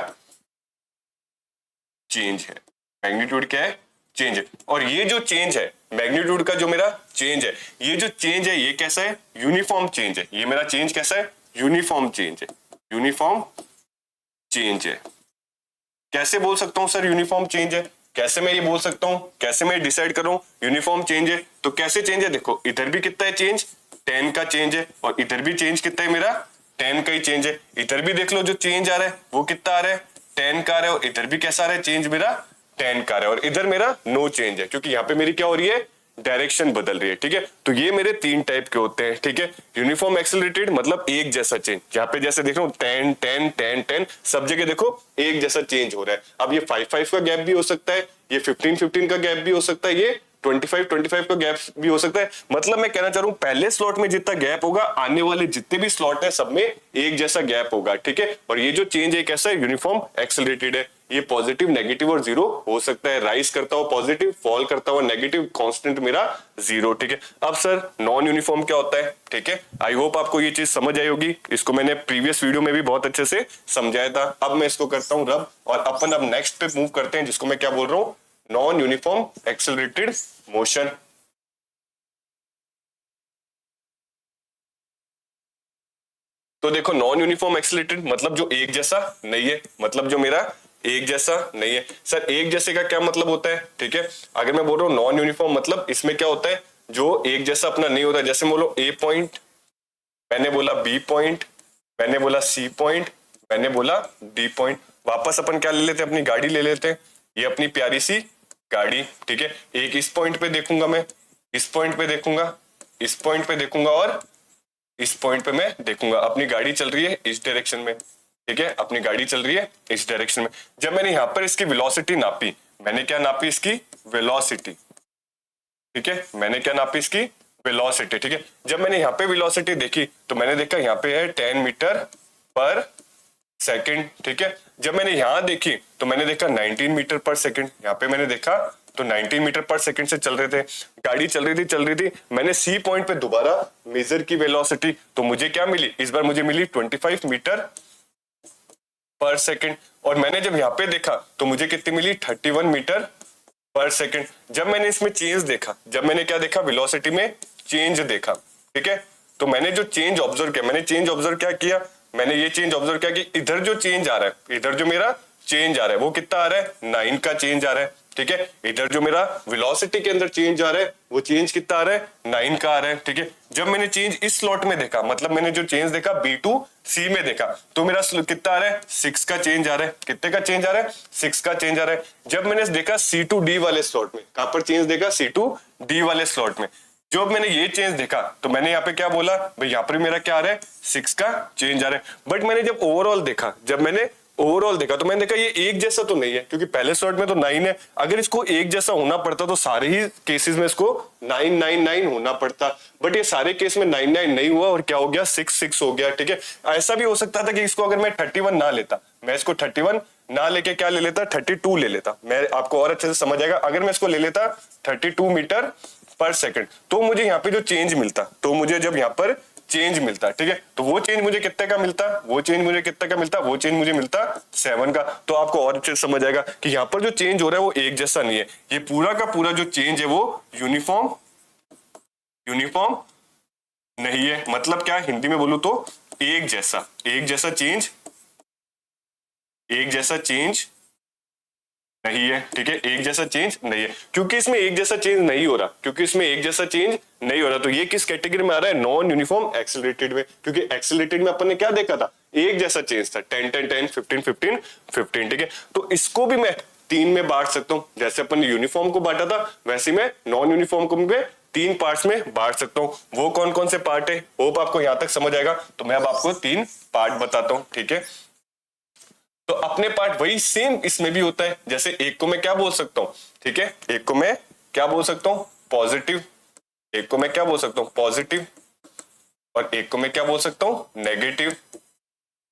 चेंज है, मैग्नीट्यूड क्या है चेंज है। और ये जो चेंज है मैग्नीट्यूड का जो मेरा चेंज है, ये जो चेंज है ये कैसा है यूनिफॉर्म चेंज है, ये मेरा चेंज कैसा है यूनिफॉर्म चेंज है, यूनिफॉर्म चेंज है। कैसे बोल सकता हूं सर यूनिफॉर्म चेंज है, कैसे मैं ये बोल सकता हूं, कैसे मैं डिसाइड कर रहा हूं यूनिफॉर्म चेंज है, तो कैसे चेंज है, देखो इधर भी कितना है चेंज 10 का चेंज है और इधर भी चेंज कितना है मेरा 10 का ही चेंज है। इधर भी देख लो जो चेंज आ रहा है वो कितना आ रहा है 10 का आ रहा है और इधर भी कैसा आ रहा है चेंज मेरा 10 का आ रहा है और इधर मेरा नो चेंज है क्योंकि यहाँ पे मेरी क्या हो रही है डायरेक्शन बदल रही है। ठीक है, तो ये मेरे तीन टाइप के होते हैं। ठीक है, यूनिफॉर्म एक्सेलरेटेड मतलब एक जैसा चेंज, यहाँ पे जैसे देख रहा हूँ 10 10 10 10 सब जगह देखो एक जैसा चेंज हो रहा है। अब ये 5 5 का गैप भी हो सकता है, ये 15 15 का गैप भी हो सकता है, ये 25 25 का गैप भी हो सकता है। मतलब मैं कहना चाह रहा हूं पहले स्लॉट में जितना गैप होगा आने वाले जितने भी स्लॉट है सब में एक जैसा गैप होगा। ठीक है, और ये जो चेंज है कैसा है यूनिफॉर्म एक्सेलरेटेड है, ये पॉजिटिव नेगेटिव और जीरो हो सकता है, राइज करता हुआ पॉजिटिव, फॉल करता हुआ नेगेटिव, कांस्टेंट मेरा जीरो। ठीक है, अब सर नॉन यूनिफॉर्म क्या होता है। ठीक है, आई होप आपको ये चीज समझ आई होगी, इसको मैंने प्रीवियस वीडियो में भी बहुत अच्छे से समझाया था। अब मैं इसको करता हूं रब और अपन अब नेक्स्ट पे मूव करते हैं जिसको मैं क्या बोल रहा हूं नॉन यूनिफॉर्म एक्सेलरेटेड मोशन। तो देखो नॉन यूनिफॉर्म एक्सेलरेटेड मतलब जो एक जैसा नहीं है, मतलब जो मेरा एक जैसा नहीं है। सर एक जैसे का क्या मतलब होता है। ठीक है, अगर मैं बोल रहा हूं नॉन यूनिफॉर्म मतलब इसमें क्या होता है जो एक जैसा अपना नहीं होता, जैसे बोलो ए पॉइंट, मैंने बोला बी पॉइंट, मैंने बोला सी पॉइंट, मैंने बोला डी पॉइंट। वापस अपन क्या ले लेते हैं, अपनी गाड़ी ले लेते हैं, ये अपनी प्यारी सी गाड़ी, ठीक है। एक इस पॉइंट पे देखूंगा मैं, इस पॉइंट पे देखूंगा, इस पॉइंट पे देखूंगा और इस पॉइंट पे मैं देखूंगा। अपनी गाड़ी चल रही है इस डायरेक्शन में, ठीक है, अपनी गाड़ी चल रही है इस डायरेक्शन में। जब मैंने यहाँ पर इसकी वेलोसिटी नापी, मैंने क्या नापी, इसकी वेलोसिटी, ठीक है, मैंने क्या नापी, इसकी वेलोसिटी, ठीक है। जब मैंने यहाँ पे वेलोसिटी देखी तो मैंने देखा यहाँ पे है 10 मीटर पर सेकंड, ठीक है। जब मैंने यहाँ देखी तो मैंने देखा 19 मीटर पर सेकंड, यहाँ पे मैंने देखा तो 19 मीटर पर सेकंड से चल रहे थे, गाड़ी चल रही थी। मैंने सी पॉइंट पे दोबारा मेजर की वेलोसिटी, तो मुझे क्या मिली, इस बार मुझे मिली 25 मीटर पर सेकंड। और मैंने जब यहाँ पे देखा तो मुझे कितनी मिली, 31 मीटर पर सेकंड। जब मैंने इसमें चेंज देखा, जब मैंने क्या देखा, वेलोसिटी में चेंज देखा, ठीक है। तो मैंने जो चेंज ऑब्जर्व किया, मैंने चेंज ऑब्जर्व क्या किया, मैंने ये चेंज ऑब्जर्व किया कि इधर जो चेंज आ रहा है, इधर जो मेरा चेंज आ रहा है वो कितना आ रहा है, 9 का चेंज आ रहा है, ठीक है। इधर जो मेरा वेलोसिटी के अंदर चेंज आ रहा है वो चेंज कितना आ रहा है, 9 का आ रहा है, ठीक है। जब मैंने चेंज इस स्लॉट में देखा, मतलब मैंने जो चेंज देखा B2C में देखा, तो मेरा कितना आ रहा है, 6 का चेंज आ रहा है। कितने का चेंज आ रहा है, 6 का चेंज आ रहा है। जब मैंने देखा C2D वाले स्लॉट में, कहां पर चेंज देखा, C2D वाले स्लॉट में, जब मैंने ये चेंज देखा तो मैंने यहाँ पे क्या बोला, भाई यहाँ पर मेरा क्या आ रहा है, 6 का चेंज आ रहा है। बट मैंने जब ओवरऑल देखा, जब मैंने ओवरऑल देखा तो मैंने देखा ये एक जैसा तो नहीं है, क्योंकि पहले स्लॉट में तो 9 है। अगर इसको एक जैसा होना पड़ता तो सारे ही केसेस में इसको 999 होना पड़ता, बट ये सारे केस में 99 नहीं हुआ और क्या हो गया, 66 हो गया, ठीक है। ऐसा भी हो सकता था कि इसको अगर मैं 31 ना लेता, मैं इसको 31 ना लेके क्या ले लेता, 32 ले लेता। मैं आपको और अच्छे से समझ आएगा, अगर मैं इसको ले लेता 32 मीटर पर सेकंड, तो मुझे यहाँ पे जो चेंज मिलता, तो मुझे जब यहाँ पर चेंज मिलता, ठीक है, तो वो चेंज मुझे कितने का मिलता, वो चेंज मुझे कितने का मिलता, वो चेंज मुझे मिलता 7 का। तो आपको और अच्छे से समझ आएगा कि यहाँ पर जो चेंज हो रहा है वो एक जैसा नहीं है, ये पूरा का पूरा जो चेंज है वो यूनिफॉर्म नहीं है। मतलब क्या, हिंदी में बोलूं तो एक जैसा चेंज नहीं है, ठीक है, एक जैसा चेंज नहीं है। क्योंकि इसमें एक जैसा चेंज नहीं हो रहा, तो ये किस कैटेगरी में आ रहा है, नॉन यूनिफॉर्म एक्सेलरेटेड में। क्योंकि एक्सेलरेटेड में अपन ने क्या देखा था, एक जैसा चेंज था, 10 10 10 15 15 15, ठीक है। तो इसको भी मैं 3 में बांट सकता हूं, जैसे अपन ने यूनिफॉर्म को बांटा था वैसे मैं नॉन यूनिफॉर्म को भी 3 पार्ट्स में बांट सकता हूं। वो कौन कौन से पार्ट है, होप आपको यहां तक समझ आएगा। तो मैं अब आपको 3 पार्ट बताता हूं, ठीक है। तो अपने पार्ट वही सेम इसमें भी होता है। जैसे एक को मैं क्या बोल सकता हूं, ठीक है, एक को मैं क्या बोल सकता हूं, पॉजिटिव, एक को मैं क्या बोल सकता हूं, पॉजिटिव, और एक को मैं क्या बोल सकता हूं, नेगेटिव,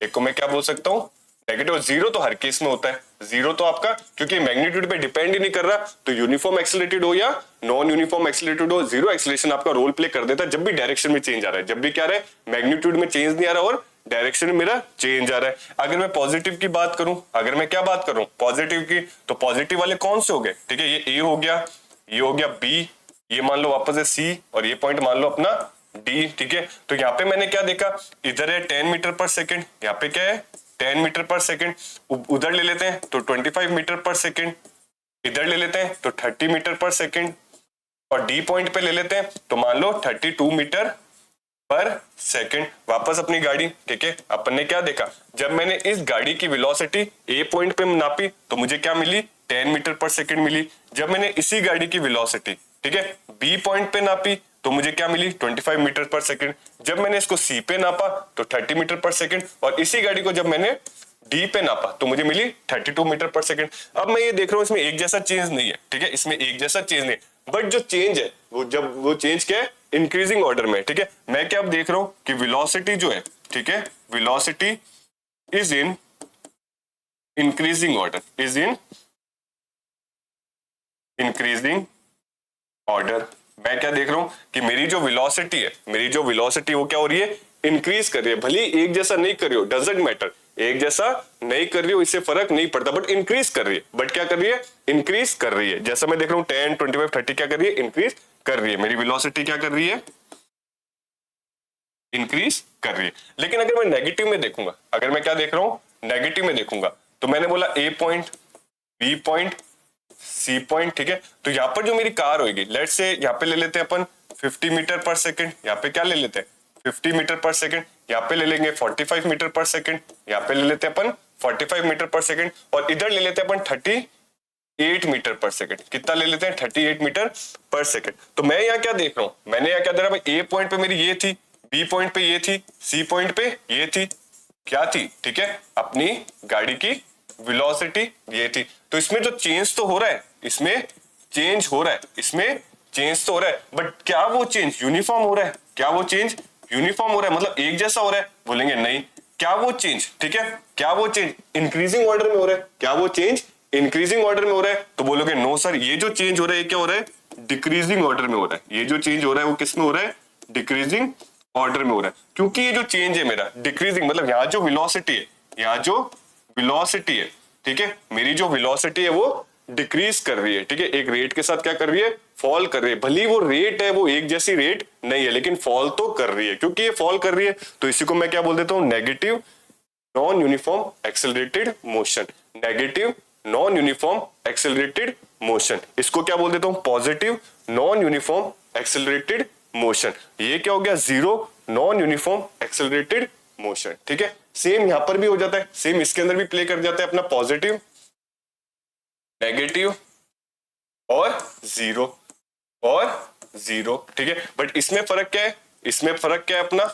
एक को मैं क्या बोल सकता हूं, नेगेटिव। जीरो तो हर केस में होता है, जीरो तो आपका क्योंकि मैग्नीट्यूड पे डिपेंड ही नहीं कर रहा, तो यूनिफॉर्म एक्सिलेटेड हो या नॉन यूनिफॉर्म एक्सिलेटेड हो, जीरो एक्सिलेशन आपका रोल प्ले कर देता है जब भी डायरेक्शन में चेंज आ रहा है, जब भी क्या रहा है, मैग्नीट्यूड में चेंज नहीं आ रहा और डायरेक्शन में मेरा चेंज आ रहा है। अगर मैं पॉजिटिव की बात करूं, अगर मैं क्या बात करूं पॉजिटिव की, तो पॉजिटिव वाले कौन से हो गए, ठीक है, ये ए हो गया, ये हो गया बी, ये मान लो वापस है सी, और ये पॉइंट मान लो अपना डी, ठीक है। तो यहाँ पे मैंने क्या देखा, इधर है 10 मीटर पर सेकेंड, यहाँ पे क्या है 10 मीटर पर सेकेंड, उधर ले लेते हैं तो 25 मीटर पर सेकेंड, इधर ले लेते हैं तो 30 मीटर पर सेकेंड, और डी पॉइंट पे ले लेते हैं तो मान लो 32 मीटर पर सेकेंड। वापस अपनी गाड़ी, ठीक है, अपन ने क्या देखा, जब मैंने इस गाड़ी की वेलोसिटी ए पॉइंट पे नापी तो मुझे क्या मिली, 10 मीटर पर सेकेंड मिली। जब मैंने इसी गाड़ी की वेलोसिटी, ठीक है, बी पॉइंट पे नापी तो मुझे क्या मिली, 25 मीटर पर सेकेंड। जब मैंने इसको सी पे नापा तो 30 मीटर पर सेकेंड, और इसी गाड़ी को जब मैंने डी पे नापा तो मुझे मिली 32 मीटर पर सेकेंड। अब मैं ये देख रहा हूं इसमें एक जैसा चेंज नहीं है, ठीक है, इसमें एक जैसा चेंज नहीं, बट जो चेंज है वो चेंज क्या है, इंक्रीजिंग ऑर्डर में, ठीक है। मैं क्या अब देख रहा हूं कि वेलोसिटी जो है, ठीक है, velocity is in increasing order, is in increasing order. मैं क्या देख रहा हूं कि मेरी जो वेलोसिटी है, मेरी जो वेलोसिटी वो क्या हो रही है, इंक्रीज कर रही है। भले एक जैसा नहीं कर रही हो, डजंट मैटर, एक जैसा नहीं कर रही हो, इससे फर्क नहीं पड़ता, बट इंक्रीज कर रही है। बट क्या कर रही है, इंक्रीज कर रही है। जैसा मैं देख रहा हूं 10 25 30 क्या कर रही है, इंक्रीज कर रही है। मेरी वेलोसिटी क्या कर रही है, इंक्रीज कर रही है। लेकिन अगर मैं नेगेटिव में देखूंगा, अगर मैं क्या देख रहा हूं, नेगेटिव में देखूंगा, तो मैंने बोला A point, B point, C point, ठीक है। तो यहाँ पर जो मेरी कार होगी, लेट्स से यहाँ पे ले लेते हैं अपन 50 मीटर पर सेकंड, यहाँ पे क्या ले लेते हैं 50 मीटर पर सेकंड, यहाँ पे ले लेंगे 45 मीटर पर सेकंड, यहाँ पे ले लेते हैं अपन 45 मीटर पर सेकंड, और इधर ले लेते हैं अपन 38 मीटर पर सेकंड। कितना ले लेते हैं 38 मीटर पर सेकंड। तो मैं यहाँ क्या देख रहा हूँ, मैंने यहाँ क्या दे रहा है, ए पॉइंट पे मेरी ये थी, बी पॉइंट पे ये थी, सी पॉइंट पे ये थी, क्या थी, ठीक है, अपनी गाड़ी की वेलोसिटी ये थी। तो इसमें जो चेंज तो हो रहा है, इसमें चेंज हो रहा है, इसमें चेंज तो हो रहा है, बट क्या वो चेंज यूनिफॉर्म हो रहा है, क्या वो चेंज यूनिफॉर्म हो रहा है, मतलब एक जैसा हो रहा है, बोलेंगे नहीं। क्या वो चेंज, ठीक है, क्या वो चेंज इंक्रीजिंग ऑर्डर में हो रहा है, क्या वो चेंज इंक्रीजिंग ऑर्डर में हो रहा है, तो बोलोगे नो सर, ये जो चेंज हो रहा है ये क्या हो रहा है, डिक्रीजिंग ऑर्डर में हो रहा है। ये जो चेंज हो रहा है वो किस में हो रहा है, डिक्रीजिंग ऑर्डर में हो रहा है। क्योंकि ये जो चेंज है मेरा डिक्रीजिंग, मतलब यहाँ जो वेलोसिटी है, यहाँ जो वेलोसिटी है, ठीक है, मेरी जो वेलोसिटी है वो डिक्रीज कर रही है, ठीक है, एक रेट के साथ क्या कर रही है, फॉल कर रही है। भली वो रेट है वो एक जैसी रेट नहीं है, लेकिन फॉल तो कर रही है। क्योंकि ये फॉल कर रही है तो इसी को मैं क्या बोल देता हूँ, negative non uniform accelerated motion. Negative non uniform accelerated motion, इसको क्या बोल देता हूँ, positive non uniform accelerated motion. ये क्या हो गया, zero non uniform accelerated motion, ठीक है। सेम यहां पर भी हो जाता है, सेम इसके अंदर भी प्ले कर जाता है अपना पॉजिटिव, नेगेटिव और जीरो और जीरो, ठीक है। बट इसमें फर्क क्या है, इसमें फर्क क्या है अपना,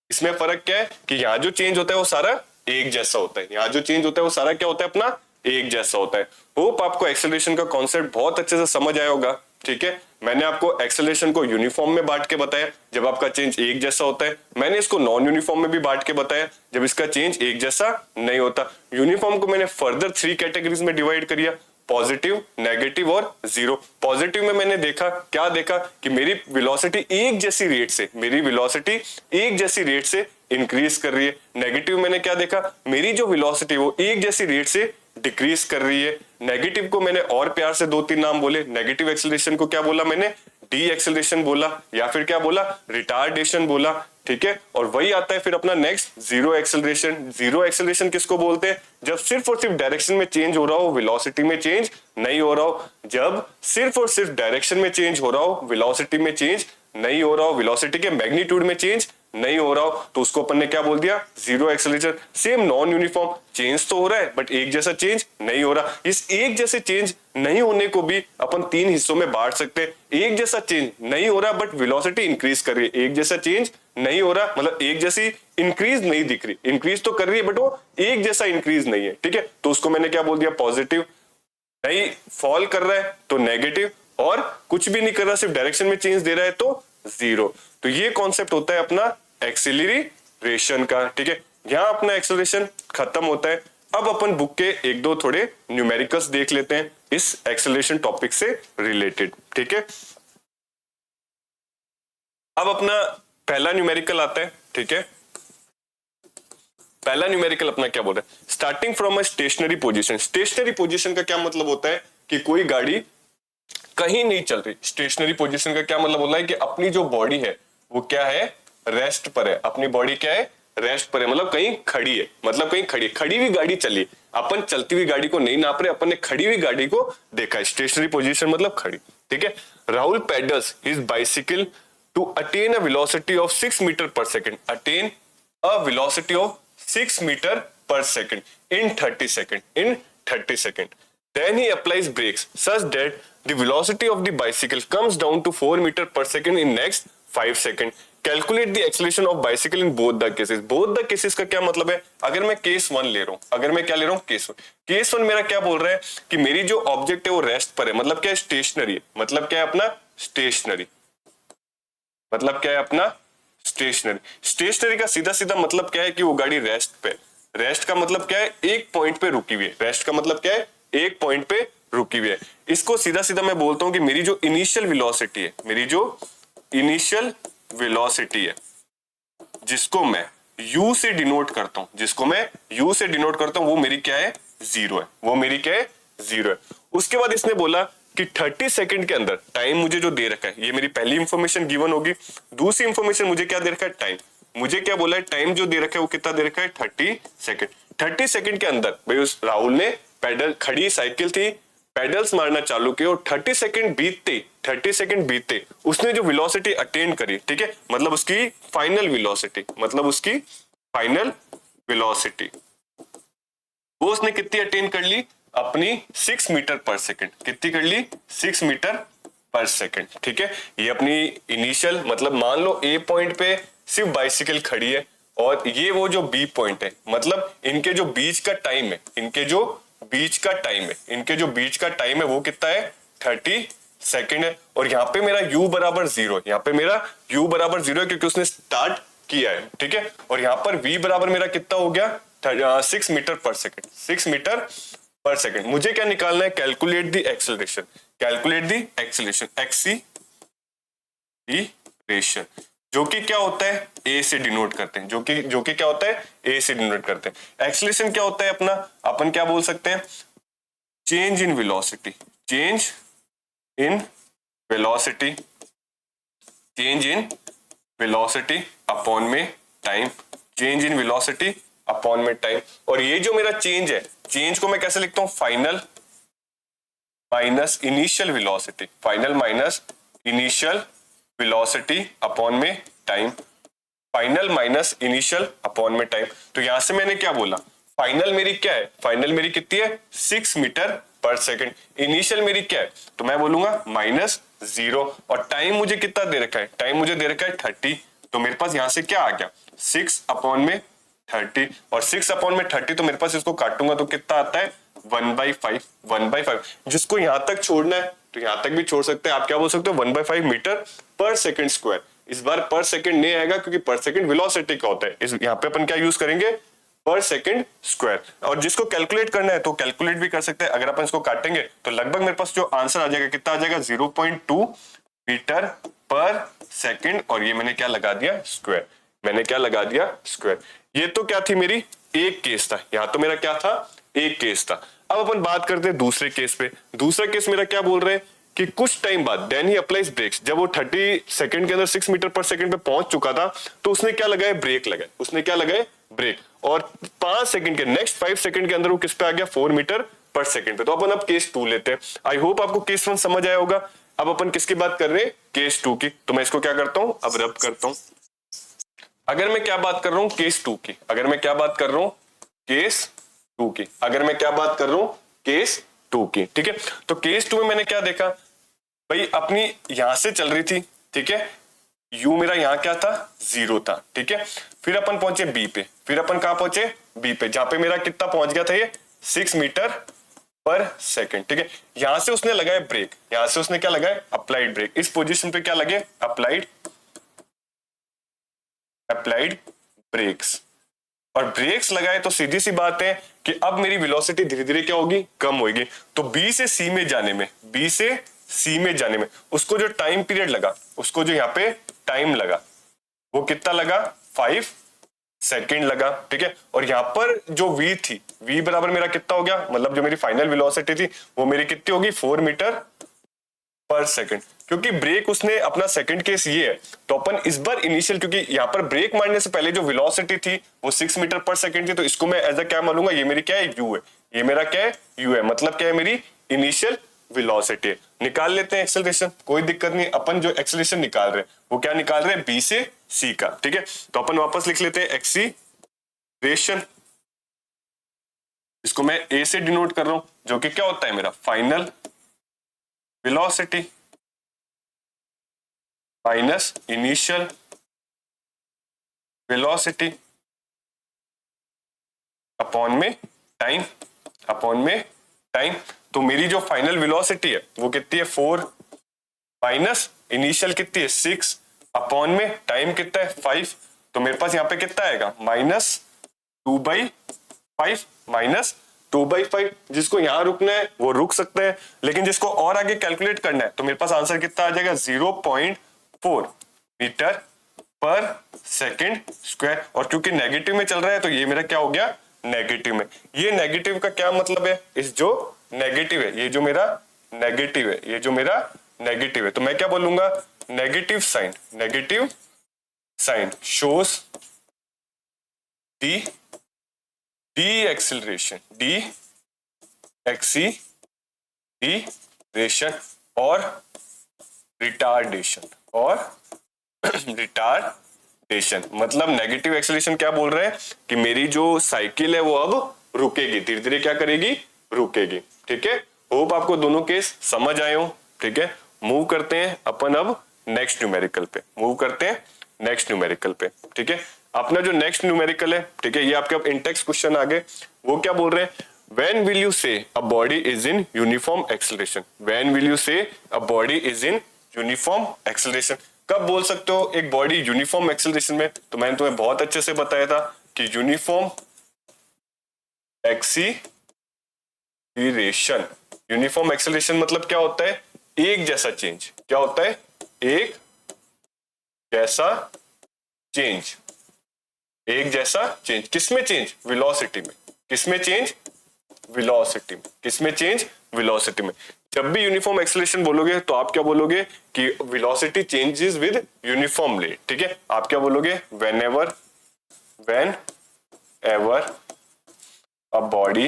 इसमें फर्क क्या है कि यहाँ जो चेंज होता है वो सारा एक जैसा होता है, यहाँ जो चेंज होता है वो सारा क्या होता है अपना एक जैसा होता है। होप आपको एक्सेलरेशन का कॉन्सेप्ट बहुत अच्छे से समझ आया होगा, ठीक है। मैंने आपको एक्सेलरेशन को यूनिफॉर्म में बांट के बताया जब आपका चेंज एक जैसा होता है, मैंने इसको नॉन यूनिफॉर्म में भी बांट के बताया जब इसका चेंज एक जैसा नहीं होता। यूनिफॉर्म को मैंने फर्दर 3 कैटेगरीज में डिवाइड कर दिया, पॉजिटिव, नेगेटिव और जीरो। पॉजिटिव में मैंने देखा, क्या देखा कि मेरी वेलोसिटी एक जैसी रेट से, मेरी वेलोसिटी एक जैसी रेट से इंक्रीज कर रही है। नेगेटिव मैंने क्या देखा, मेरी जो वेलोसिटी वो एक जैसी रेट से डिक्रीज कर रही है। नेगेटिव को मैंने और प्यार से 2-3 नाम बोले, नेगेटिव एक्सेलरेशन को क्या बोला मैंने, डी एक्सेलरेशन बोला, या फिर क्या बोला, रिटार्डेशन बोला, ठीक है। और वही आता है फिर अपना next zero acceleration. Zero acceleration किसको बोलते हैं, जब सिर्फ और सिर्फ डायरेक्शन में चेंज हो रहा हो, वेलोसिटी में चेंज नहीं हो रहा हो। जब सिर्फ और सिर्फ डायरेक्शन में चेंज हो रहा हो, वेलोसिटी में चेंज नहीं हो रहा हो, वेलोसिटी के मैग्नीट्यूड में चेंज नहीं हो रहा हो, तो उसको अपन ने क्या बोल दिया, zero acceleration. Same non uniform, change तो हो रहा है बट एक जैसा चेंज नहीं हो रहा। इस एक जैसे चेंज नहीं होने को भी अपन 3 हिस्सों में बांट सकते हैं। एक जैसा चेंज नहीं हो रहा बट वेलोसिटी इंक्रीज कर रही है, एक जैसा चेंज नहीं हो रहा मतलब एक जैसी इंक्रीज नहीं दिख रही, इंक्रीज तो कर रही है बट वो एक जैसा इंक्रीज नहीं है, ठीक है। तो उसको मैंने क्या बोल दिया, पॉजिटिव। नहीं फॉल कर रहा है तो नेगेटिव, और कुछ भी नहीं कर रहा सिर्फ डायरेक्शन में चेंज दे रहा है तो जीरो। तो ये कॉन्सेप्ट होता है अपना एक्सेलरेशन का, ठीक है। यहां अपना एक्सेलरेशन खत्म होता है। अब अपन बुक के 1-2 थोड़े न्यूमेरिकल्स देख लेते हैं इस एक्सेलरेशन टॉपिक से रिलेटेड, ठीक है। अब अपना पहला न्यूमेरिकल आता है, ठीक है। पहला न्यूमेरिकल अपना क्या बोल रहा है, starting from a stationary position. Stationary position का क्या मतलब होता है कि कोई गाड़ी कहीं नहीं चल रही। स्टेशनरी पोजीशन का क्या मतलब होता है कि अपनी जो बॉडी है वो क्या है, रेस्ट पर है। अपनी बॉडी क्या है, रेस्ट पर है, मतलब कहीं खड़ी है, मतलब कहीं खड़ी, खड़ी हुई गाड़ी चली। अपन चलती हुई गाड़ी को नहीं नाप रहे, अपन ने खड़ी हुई गाड़ी को देखा है। स्टेशनरी पोजीशन मतलब खड़ी, ठीक है। Rahul pedals his bicycle to attain a velocity of 6 metre per second, attain a velocity of 6 metre per second in 30 seconds. Then he applies brakes such that the velocity of the bicycle comes down to 4 meter per second in next 5 seconds. Calculate the acceleration of bicycle in both the cases. Both the cases का क्या मतलब है, अगर मैं केस 1 ले रहा हूं, अगर मैं क्या ले रहा हूं, केस 1 मेरा क्या बोल रहा है कि मेरी जो ऑब्जेक्ट है वो रेस्ट पर है, मतलब क्या है, स्टेशनरी है। मतलब क्या है अपना स्टेशनरी, मतलब क्या है अपना स्टेशनरी। स्टेशनरी का सीधा सीधा मतलब क्या है कि वो गाड़ी रेस्ट पे, रेस्ट का मतलब क्या है, एक पॉइंट पे रुकी हुई है। रेस्ट का मतलब क्या है, एक पॉइंट पे रुकी हुई है। इसको सीधा सीधा मैं बोलता हूं कि मेरी जो इनिशियल वेलोसिटी है, मेरी जो इनिशियल वेलोसिटी है, जिसको मैं u से डिनोट करता हूं, जिसको मैं u से डिनोट करता हूं, वो मेरी क्या है, जीरो है। वो मेरी क्या है, जीरो है। उसके बाद इसने बोला कि 30 सेकंड के अंदर टाइम मुझे जो दे रखा है, ये मेरी पहली इंफॉर्मेशन गिवन होगी। दूसरी इंफॉर्मेशन मुझे क्या दे रखा है, टाइम। मुझे क्या बोला है, टाइम जो दे रखा है वो कितना दे रखा है, 30 सेकंड। 30 सेकंड के अंदर भाई उस राहुल ने पैडल, खड़ी साइकिल थी, पेडल्स मारना चालू किया और 30 सेकंड बीतते उसने जो वेलोसिटी अटेन करी, ठीक है, मतलब उसकी फाइनल वेलोसिटी वो उसने कितनी अटेन कर ली, अपनी 6 मीटर पर सेकंड। कितनी कर ली, 6 मीटर पर सेकंड, ठीक है। ये अपनी इनिशियल, मतलब मान लो ए पॉइंट पे सिर्फ बाइसिकल खड़ी है और ये वो जो बी पॉइंट है, मतलब इनके जो बीच का टाइम है, इनके जो बीच का टाइम है वो कितना है, 30 सेकंड है। और यहाँ पे मेरा u बराबर 0 है, क्योंकि उसने स्टार्ट किया है, ठीक है। और यहाँ पर v बराबर मेरा कितना हो गया, 6 मीटर पर सेकंड। मुझे क्या निकालना है, कैलकुलेट द एक्सेलरेशन, एक्सीलरेशन, जो कि क्या होता है, ए से डिनोट करते हैं, जो कि क्या होता है, ए से डिनोट करते हैं। एक्सेलरेशन क्या होता है अपना, अपन क्या बोल सकते हैं, चेंज इन वेलोसिटी अपॉन में टाइम, और ये जो मेरा चेंज है, चेंज को मैं कैसे लिखता हूं, final minus initial velocity upon में टाइम, तो यहां से मैंने क्या बोला, फाइनल मेरी क्या है, कितनी है, 6 मीटर पर सेकंड। इनिशियल मेरी क्या है, तो मैं बोलूंगा -0, और टाइम मुझे कितना दे रखा है, 30। तो मेरे पास यहां से क्या आ गया, 6 अपॉन में 30, और 6 अपॉन में 30, तो मेरे पास इसको काटूंगा तो कितना आता है, 1/5। जिसको यहां तक छोड़ना है तो यहां तक भी छोड़ सकते हैं, आप क्या बोल सकते हो, 1/5 मीटर पर सेकंड स्क्वायर। इस बार पर सेकंड नहीं आएगा क्योंकि पर सेकंड वेलोसिटी का होता है, इस यहाँ पे अपन क्या यूज करेंगे, पर सेकंड स्क्वायर। और जिसको कैलकुलेट करना है तो कैलकुलेट भी कर सकते हैं। अगर अपन इसको काटेंगे तो लगभग मेरे पास जो आंसर आ जाएगा, कितना आ जाएगा, 0.2 मीटर पर सेकंड, और ये मैंने क्या लगा दिया, स्क्वायर। ये तो क्या थी, मेरी एक केस था, यहाँ तो मेरा क्या था, एक केस था। अब अपन बात करते हैं दूसरे केस पे। दूसरा केस मेरा क्या बोल रहे हैं कि कुछ टाइम बाद देन ही अप्लाइज ब्रेक्स, जब वो 30 सेकंड के अंदर 6 मीटर पर सेकंड पे पहुंच चुका था तो उसने क्या लगाया, ब्रेक, और 5 सेकंड के नेक्स्ट 5 सेकंड के अंदर वो किस पे आ गया, 4 मीटर पर सेकंड पे। तो अपन अब केस 2 लेते हैं। आई होप आपको केस 1 समझ आया होगा। अब अपन किसकी बात कर रहे हैं, केस 2 की। तो मैं इसको क्या करता हूं, अब रब करता हूं। अगर मैं क्या बात कर रहा हूं, केस 2 की, केस 2 की, ठीक है। तो केस 2 में मैंने क्या देखा भाई, अपनी यहां से चल रही थी, ठीक है, u मेरा यहां क्या था, 0 था, ठीक है। फिर अपन पहुंचे b पे, जहां पे मेरा कितना पहुंच गया था, ये 6 मीटर पर सेकंड, ठीक है। यहां से उसने लगाया ब्रेक, क्या लगाया, अप्लाइड ब्रेक। इस पोजीशन पे क्या लगे, अप्लाइड ब्रेक्स, और ब्रेक्स लगाए तो सीधी सी बात है कि अब मेरी वेलोसिटी धीरे धीरे क्या होगी, कम होगी। तो बी से सी में जाने में उसको जो टाइम पीरियड लगा, उसको जो यहाँ पे टाइम लगा, वो कितना लगा, 5 सेकंड लगा, ठीक है। और यहाँ पर जो v थी, v बराबर मेरा कितना हो गया, मतलब जो मेरी फाइनल वेलोसिटी थी वो मेरी कितनी होगी, 4 मीटर पर सेकंड। क्योंकि ब्रेक उसने अपना सेकंड केस ये है, तो अपन इस बार इनिशियल, क्योंकि यहाँ पर ब्रेक मारने से पहले जो वेलोसिटी थी वो 6 मीटर पर सेकंड थी, तो इसको मैं एज अ क्या मानूंगा, ये मेरी क्या है, u है। मतलब क्या है, मेरी इनिशियल वेलोसिटी है। निकाल लेते हैं एक्सेलरेशन, कोई दिक्कत नहीं। अपन जो एक्सेलरेशन निकाल रहे हैं वो क्या निकाल रहे हैं, बी से सी का, ठीक है। तो अपन वापस लिख लेते हैं एक्सीलरेशन, इसको मैं ए से डिनोट कर रहा हूं, जो कि क्या होता है, मेरा final velocity minus initial velocity upon में टाइम। तो मेरी जो फाइनल वेलोसिटी है वो कितनी है, 4 माइनस इनिशियल कितनी है, 6 अपॉन में टाइम कितना है, 5। तो मेरे पास यहाँ पे कितना आएगा, -2/5। जिसको यहाँ रुकना है वो रुक सकते हैं, लेकिन जिसको और आगे कैलकुलेट करना है तो मेरे पास आंसर कितना आ जाएगा, 0.4 मीटर पर सेकंड स्क्वायर। और क्योंकि नेगेटिव में चल रहा है तो ये मेरा क्या हो गया, नेगेटिव में। ये नेगेटिव का क्या मतलब है, इस जो नेगेटिव है, ये जो मेरा नेगेटिव है, तो मैं क्या बोलूंगा, negative sign shows deceleration acceleration और रिटार्डेशन रिटार्डेशन मतलब नेगेटिव एक्सीलरेशन क्या बोल रहे हैं कि मेरी जो साइकिल है वो अब रुकेगी, धीरे धीरे क्या करेगी, रुकेगी। ठीक है, होप आपको दोनों केस समझ आए हो। ठीक है, मूव करते हैं अपन अब नेक्स्ट न्यूमेरिकल पे, ठीक है, अपना जो नेक्स्ट न्यूमेरिकल है, ठीक है, ये आपके अब इंटेक्स क्वेश्चन आ गए। वो क्या बोल रहे हैं, when will you say a body is in uniform acceleration, when will you say a body is in uniform acceleration, कब बोल सकते हो एक बॉडी यूनिफॉर्म एक्सेलरेशन में। तो मैंने तुम्हें बहुत अच्छे से बताया था कि यूनिफॉर्म एक्सेलरेशन मतलब क्या होता है, एक जैसा चेंज। क्या होता है, एक जैसा चेंज, एक जैसा चेंज। किसमें चेंज, वेलोसिटी में। किसमें चेंज, वेलोसिटी में। किसमें चेंज, वेलोसिटी में। जब भी यूनिफॉर्म एक्सेलरेशन बोलोगे तो आप क्या बोलोगे कि velocity changes with uniform rate. ठीक है, आप क्या बोलोगे, when ever a body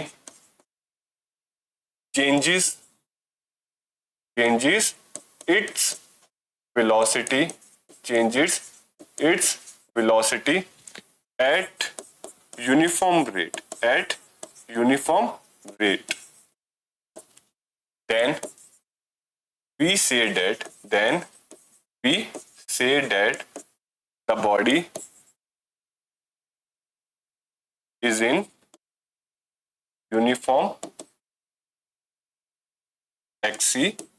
changes its velocity at uniform rate, then we say that the body is in uniform acceleration.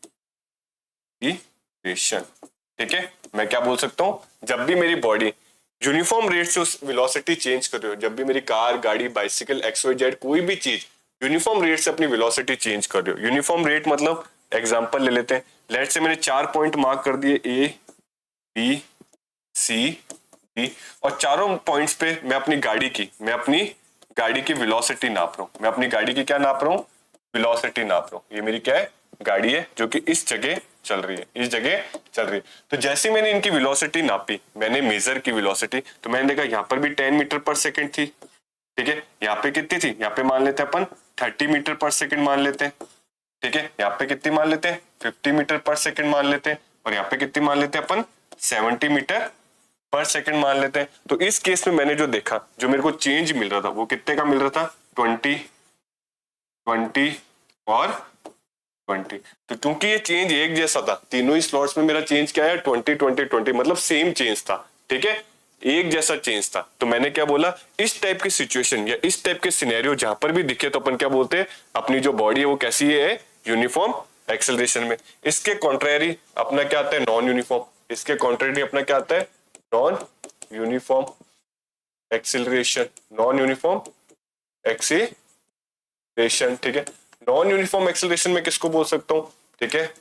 ठीक है, मैं क्या बोल सकता हूं, जब भी मेरी बॉडी यूनिफॉर्म रेट से उस वेलोसिटी चेंज कर रही हो, जब भी मेरी कार, गाड़ी, बाइसिकल, XYZ कोई भी चीज यूनिफॉर्म रेट से अपनी वेलोसिटी चेंज कर रही हो। यूनिफॉर्म रेट मतलब एग्जांपल ले लेते हैं, लेट्स से मैंने 4 पॉइंट मार्क कर दिए A B C D, और चारों पॉइंट्स पे मैं अपनी गाड़ी की वेलोसिटी नाप रहा हूं। मैं अपनी गाड़ी की क्या नाप रहा हूं, वेलोसिटी नाप रहा हूं। ये मेरी क्या है, गाड़ी है जो कि इस जगह चल रही है, तो जैसे मैंने इनकी वेलोसिटी नापी, मैंने मेजर की वेलोसिटी, तो मैंने देखा यहाँ पर भी 10 मीटर पर सेकंड थी। ठीक है, यहाँ पे कितनी थी, यहाँ पे मान लेते हैं अपन 30 मीटर पर सेकंड मान लेते हैं। ठीक है, यहाँ पे कितनी मान लेते हैं, 50 मीटर पर सेकंड मान लेते हैं, और यहाँ पे कितनी मान लेते हैं अपन, 70 मीटर पर सेकंड मान लेते हैं। तो इस केस में मैंने जो देखा, जो मेरे को चेंज मिल रहा था वो कितने का मिल रहा था, 20 और 20। तो क्योंकि ये चेंज एक जैसा था, तीनों ही स्लॉट्स में मेरा चेंज क्या है, 20 मतलब सेम चेंज था। ठीक है, एक जैसा चेंज था। तो मैंने क्या बोला, इस टाइप की सिचुएशन या इस टाइप के सिनेरियो जहां पर भी दिखे तो अपन क्या बोलते हैं, अपनी जो बॉडी है वो कैसी है, यूनिफॉर्म एक्सेलरेशन में। इसके कॉन्ट्रेरी अपना क्या आता है, नॉन यूनिफॉर्म। इसके कॉन्ट्रेरी अपना क्या आता है, non uniform acceleration, non uniform acceleration. ठीक है, नॉन यूनिफॉर्म एक्सेलरेशन में किसको बोल सकता हूं, ठीक है,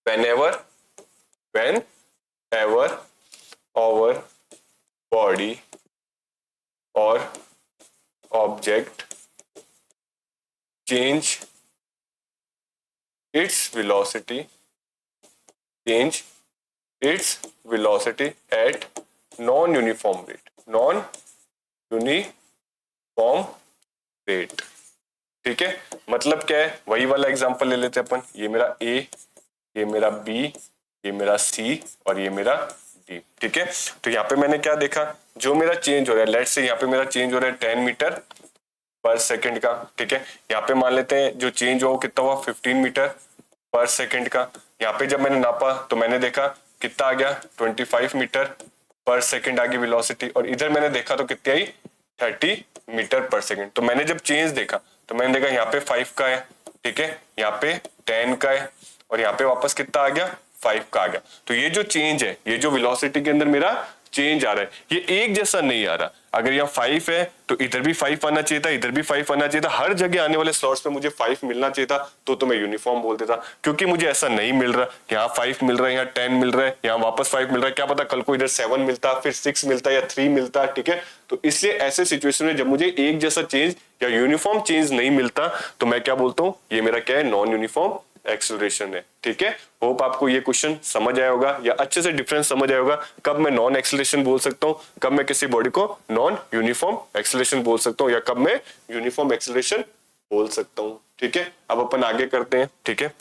whenever our body or object change its velocity at non-uniform rate। ठीक है, मतलब क्या है, वही वाला एग्जांपल ले लेते हैं अपन। ये मेरा A, ये मेरा B, ये मेरा C और ये मेरा D। ठीक है, तो यहाँ पे मैंने क्या देखा, जो मेरा चेंज हो रहा है, लेट्स से यहाँ पे मेरा चेंज हो रहा है 10 मीटर पर सेकंड का। ठीक है, यहाँ पे मान लेते हैं जो चेंज हो कितना हुआ, 15 मीटर पर सेकंड का। यहाँ पे जब मैंने नापा तो मैंने देखा कितना आ गया, 25 मीटर पर सेकंड आ गई वेलोसिटी, और इधर मैंने देखा तो कितनी आई, 30 मीटर पर सेकंड। तो मैंने जब चेंज देखा तो मैंने देखा यहाँ पे 5 का है, ठीक है, यहाँ पे 10 का है, और यहाँ पे वापस कितना आ गया, 5 का आ गया। तो ये जो चेंज है, ये जो वेलोसिटी के अंदर मेरा चेंज आ रहा है, ये एक जैसा नहीं आ रहा। अगर यहाँ 5 है तो इधर भी 5 आना चाहिए था, इधर भी 5 आना चाहिए था, हर जगह आने वाले स्लॉट्स पे मुझे 5 मिलना चाहिए था, तो मैं यूनिफॉर्म बोल देता। क्योंकि मुझे ऐसा नहीं मिल रहा, यहाँ 5 मिल रहा है, यहाँ 10 मिल रहा है, यहाँ वापस 5 मिल रहा है, क्या पता कल को इधर 7 मिलता, फिर 6 मिलता या 3 मिलता। ठीक है, तो इसलिए ऐसे सिचुएशन में जब मुझे एक जैसा चेंज या यूनिफॉर्म चेंज नहीं मिलता तो मैं क्या बोलता हूँ, ये मेरा क्या है, नॉन यूनिफॉर्म एक्सेलरेशन है। ठीक है, होप आपको ये क्वेश्चन समझ आया होगा या अच्छे से डिफरेंस समझ आया होगा, कब मैं नॉन एक्सेलरेशन बोल सकता हूँ, कब मैं किसी बॉडी को नॉन यूनिफॉर्म एक्सेलरेशन बोल सकता हूँ, या कब मैं यूनिफॉर्म एक्सेलरेशन बोल सकता हूँ। ठीक है, अब अपन आगे करते हैं। ठीक है,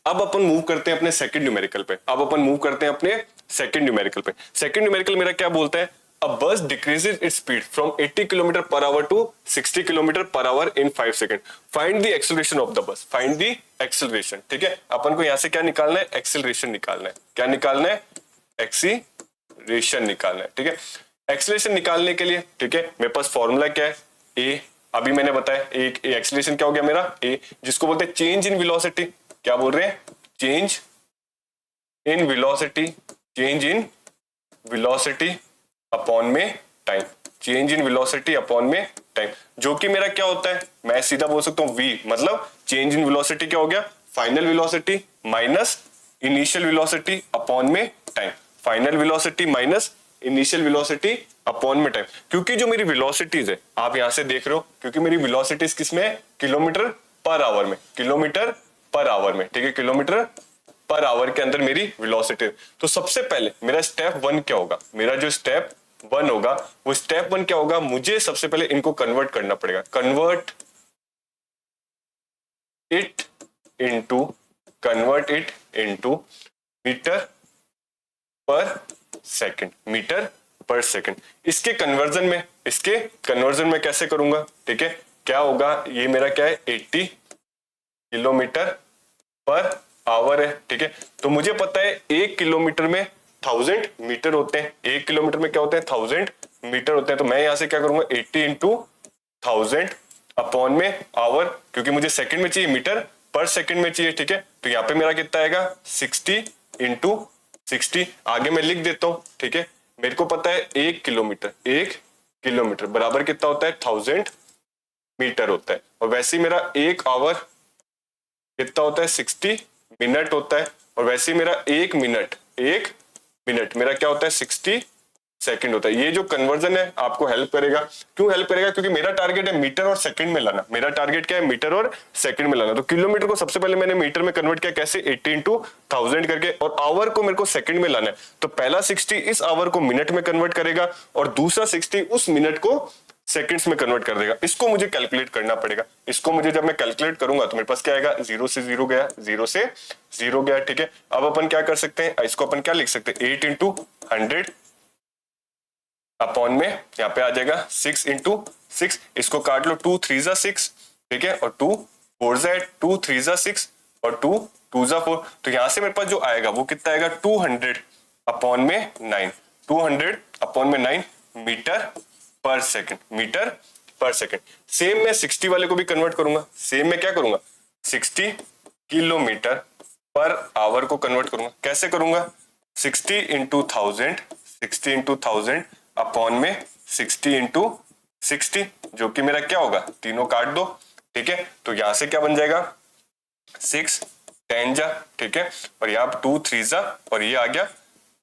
अब अपन मूव करते हैं अपने सेकंड न्यूमेरिकल पे। अब अपन मूव करते हैं अपने सेकंड न्यूमेरिकल पे। सेकंड न्यूमेरिकल मेरा क्या बोलता है, a bus decreases its speed from 80 kilometre per hour to 60 kilometre per hour in 5 second. Find the acceleration of the bus. Find the acceleration. ठीक है, अपन को यहां से क्या निकालना है, एक्सेलरेशन निकालना है। क्या निकालना है, एक्सीलरेशन निकालना है। ठीक है, एक्सेलरेशन निकालने के लिए, ठीक है, मेरे पास फॉर्मूला क्या है, ए, अभी मैंने बताया एक एक्सेलरेशन क्या हो गया मेरा, ए, जिसको बोलते हैं चेंज इन वेलोसिटी। क्या बोल रहे हैं, change in velocity, change in velocity upon में time, change in velocity upon में टाइम, जो कि मेरा क्या होता है, मैं सीधा बोल सकता हूं वी, मतलब चेंज इन वेलोसिटी क्या हो गया, final velocity minus initial velocity upon में time, final velocity minus initial velocity upon में टाइम। क्योंकि जो मेरी वेलोसिटीज है, आप यहां से देख रहे हो, क्योंकि मेरी वेलोसिटीज किसमें है, किलोमीटर पर आवर में, किलोमीटर पर आवर में। ठीक है, किलोमीटर पर आवर के अंदर मेरी वेलोसिटी। तो सबसे पहले मेरा स्टेप 1 क्या होगा, मेरा जो स्टेप 1 होगा, वो स्टेप 1 क्या होगा, मुझे सबसे पहले इनको कन्वर्ट करना पड़ेगा। Convert it into metre per second, metre per second. इसके कन्वर्जन में कैसे करूंगा, ठीक है, क्या होगा, ये मेरा क्या है, 80 किलोमीटर पर आवर है। ठीक है, तो मुझे पता है 1 किलोमीटर में 1000 मीटर होते हैं, 1 किलोमीटर में क्या होते हैं, 1000 मीटर होते हैं। तो मैं यहां से क्या करूंगा, 80 इंटू 1000 अपॉन में आवर, क्योंकि मुझे सेकंड में चाहिए, मीटर पर सेकंड में चाहिए। ठीक है, तो यहाँ पे मेरा कितना आएगा, 60 इंटू 60। आगे मैं लिख देता हूं। ठीक है, मेरे को पता है 1 किलोमीटर बराबर कितना होता है, 1000 मीटर होता है। और वैसे ही मेरा 1 आवर कितना होता है, 60 मिनट होता है। और वैसे ही मेरा 1 मिनट मेरा क्या होता है, 60 सेकंड होता है। ये जो कन्वर्जन है आपको हेल्प करेगा। क्यों हेल्प करेगा, क्योंकि मेरा टारगेट है मीटर और सेकंड में लाना। मेरा टारगेट क्या है, मीटर और सेकंड में लाना। तो किलोमीटर को सबसे पहले मैंने मीटर में कन्वर्ट किया, कैसे, 80 इंटू 1000 करके, और आवर को मेरे को सेकंड में लाना है। तो पहला 60 इस आवर को मिनट में कन्वर्ट करेगा और दूसरा 60 उस मिनट को सेकंड्स में कन्वर्ट कर देगा। इसको मुझे कैलकुलेट करना पड़ेगा। इसको मुझे जब मैं कैलकुलेट करूंगा तो मेरे पास क्या आएगा, 0 से 0 गया, 0 से 0 गया। ठीक है, अब अपन क्या कर सकते हैं, इसको अपन क्या लिख सकते हैं, 8 इंटू 100 अपॉन में यहाँ पे आ जाएगा 6 इंटू 6। इसको काट लो, 2 3 जा 6, ठीक है, और 2 4 जा 8, 2 3 जा 6 और 2 2 जा 4। तो यहां से मेरे पास जो आएगा वो कितना आएगा, 200 अपॉन में 9, 200 अपॉन में 9 metre per second, metre per second. Same मैं 60 वाले को भी कन्वर्ट करूंगा। सेम मैं क्या करूंगा, 60 किलोमीटर पर आवर को कन्वर्ट करूंगा। कैसे करूंगा, 60 इंटू 1000 अपॉन में 60 इंटू 60, जो कि मेरा क्या होगा, तीनों काट दो। ठीक है, तो यहां से क्या बन जाएगा, 6 10 जा, ठीक है, और यहाँ 2 3 जा, और ये आ गया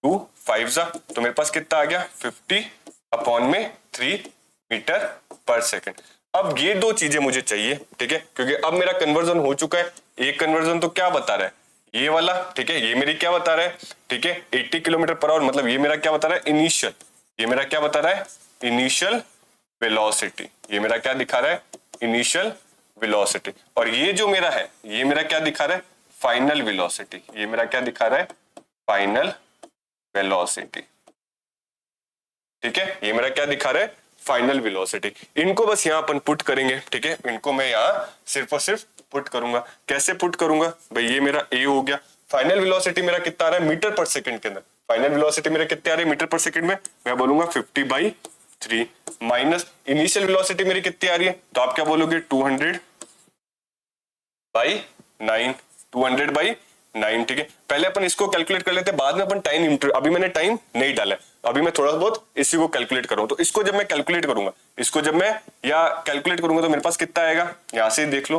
2 5 जा। तो मेरे पास कितना आ गया, 50 अपॉन में 3 मीटर पर सेकंड। अब ये दो चीजें मुझे चाहिए। ठीक है, क्योंकि अब मेरा कन्वर्जन हो चुका है। एक कन्वर्जन तो क्या बता रहा है, ये वाला, ठीक है, ये मेरी क्या बता रहा है, ठीक है, 80 किलोमीटर पर आवर, मतलब ये मेरा क्या बता रहा है, इनिशियल, ये मेरा क्या बता रहा है, इनिशियल वेलोसिटी। ये मेरा क्या दिखा रहा है, इनिशियल वेलोसिटी। और ये जो मेरा है, ये मेरा क्या दिखा रहा है, फाइनल वेलोसिटी। ये मेरा क्या दिखा रहा है, फाइनल वेलोसिटी। ठीक है, ये मेरा क्या दिखा रहा है, फाइनल वेलोसिटी। इनको बस यहाँ अपन पुट करेंगे। ठीक है, इनको मैं यहाँ सिर्फ और सिर्फ पुट करूंगा। कैसे पुट करूंगा भाई, ये मेरा ए हो गया। फाइनल वेलोसिटी मेरा कितना आ रहा है, मीटर पर सेकंड के अंदर। फाइनल वेलोसिटी मेरे कितने आ रहे हैं मीटर पर सेकंड में, मैं बोलूंगा 50/3 माइनस इनिशियल वेलोसिटी मेरी कितनी आ रही है, तो आप क्या बोलोगे, 200/9, 200/9। ठीक है, पहले अपन इसको कैलकुलेट कर लेते हैं, बाद में अपन टाइम, अभी मैंने टाइम नहीं डाला है, अभी मैं थोड़ा बहुत इसी को कैलकुलेट करूँ। तो इसको जब मैं कैलकुलेट करूंगा, इसको जब मैं या कैलकुलेट करूंगा तो मेरे पास कितना आएगा, यहां से देख लो,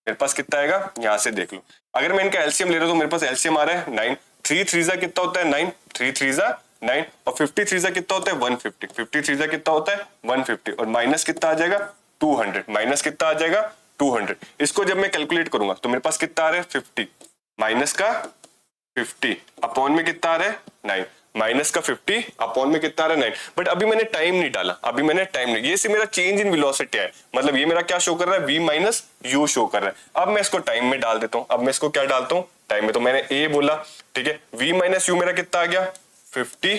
मेरे पास कितना आएगा, यहां से देख लो। अगर मैं इनका एलसीएम ले रहा हूं तो मेरे पास एलसीएम आ रहा है 9, 3 3 जा कितना होता है 9, 3 3 जा 9, और 50 3 जा कितना होता है 150, 50 3 जा कितना होता है 150, और माइनस कितना आ जाएगा 200, माइनस कितना आ जाएगा 200। इसको जब मैं कैलकुलेट करूंगा तो मेरे पास कितना आ रहा है 50, माइनस का 50 अपॉन में कितना आ रहा है 9, माइनस का 50 अपॉन में कितना आ रहा है 9। बट अभी मैंने टाइम नहीं डाला, अभी मैंने टाइम नहीं, ये सिर्फ मेरा चेंज इन वेलोसिटी है, मतलब ये मेरा क्या शो कर रहा है, v माइनस यू शो कर रहा है। अब मैं इसको टाइम में डाल देता हूं, अब मैं इसको क्या डालता हूं, टाइम में। तो मैंने a बोला, ठीक है, v माइनस यू मेरा कितना आ गया 50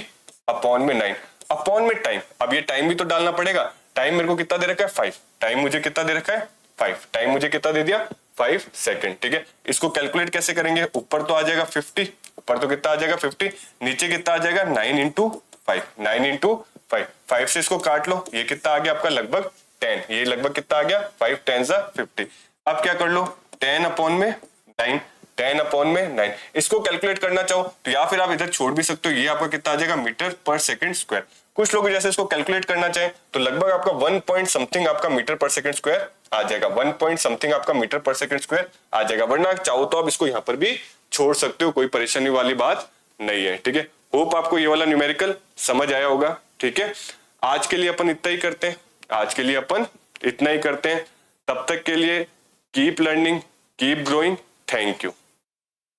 अपॉन में 9 अपॉन में टाइम। अब ये टाइम भी तो डालना पड़ेगा, टाइम मेरे को कितना दे रखा है 5, टाइम मुझे कितना दे रखा है 5, टाइम मुझे कितना दे दिया 5 सेकंड, ठीक है। इसको कैलकुलेट कैसे करेंगे, ऊपर तो आ जाएगा 50, ऊपर तो कितना आ जाएगा 50, नीचे कितना आ जाएगा 9 इंटू 5, 9 इंटू 5, 5 से इसको काट लो, ये कितना आ गया आपका लगभग 10, ये लगभग कितना आ गया 5 10 50। अब क्या कर लो 10 अपॉन में 9, 10 अपॉन में 9, इसको कैलकुलेट करना चाहो तो या फिर आप इधर छोड़ भी सकते हो, ये आपका कितना आ जाएगा मीटर पर सेकंड स्क्वायर। कुछ लोग जैसे इसको कैलकुलेट करना चाहे तो लगभग आपका 1 पॉइंट समथिंग आपका मीटर पर सेकंड स्क्वायर आ जाएगा, 1 पॉइंट समथिंग आपका मीटर पर सेकंड स्क्वायर आ जाएगा। वरना चाहो तो आप इसको यहाँ पर भी छोड़ सकते हो, कोई परेशानी वाली बात नहीं है, ठीक है। होप आपको ये वाला न्यूमेरिकल समझ आया होगा, ठीक है। आज के लिए अपन इतना ही करते हैं, आज के लिए अपन इतना ही करते हैं। तब तक के लिए keep learning, keep growing, thank you.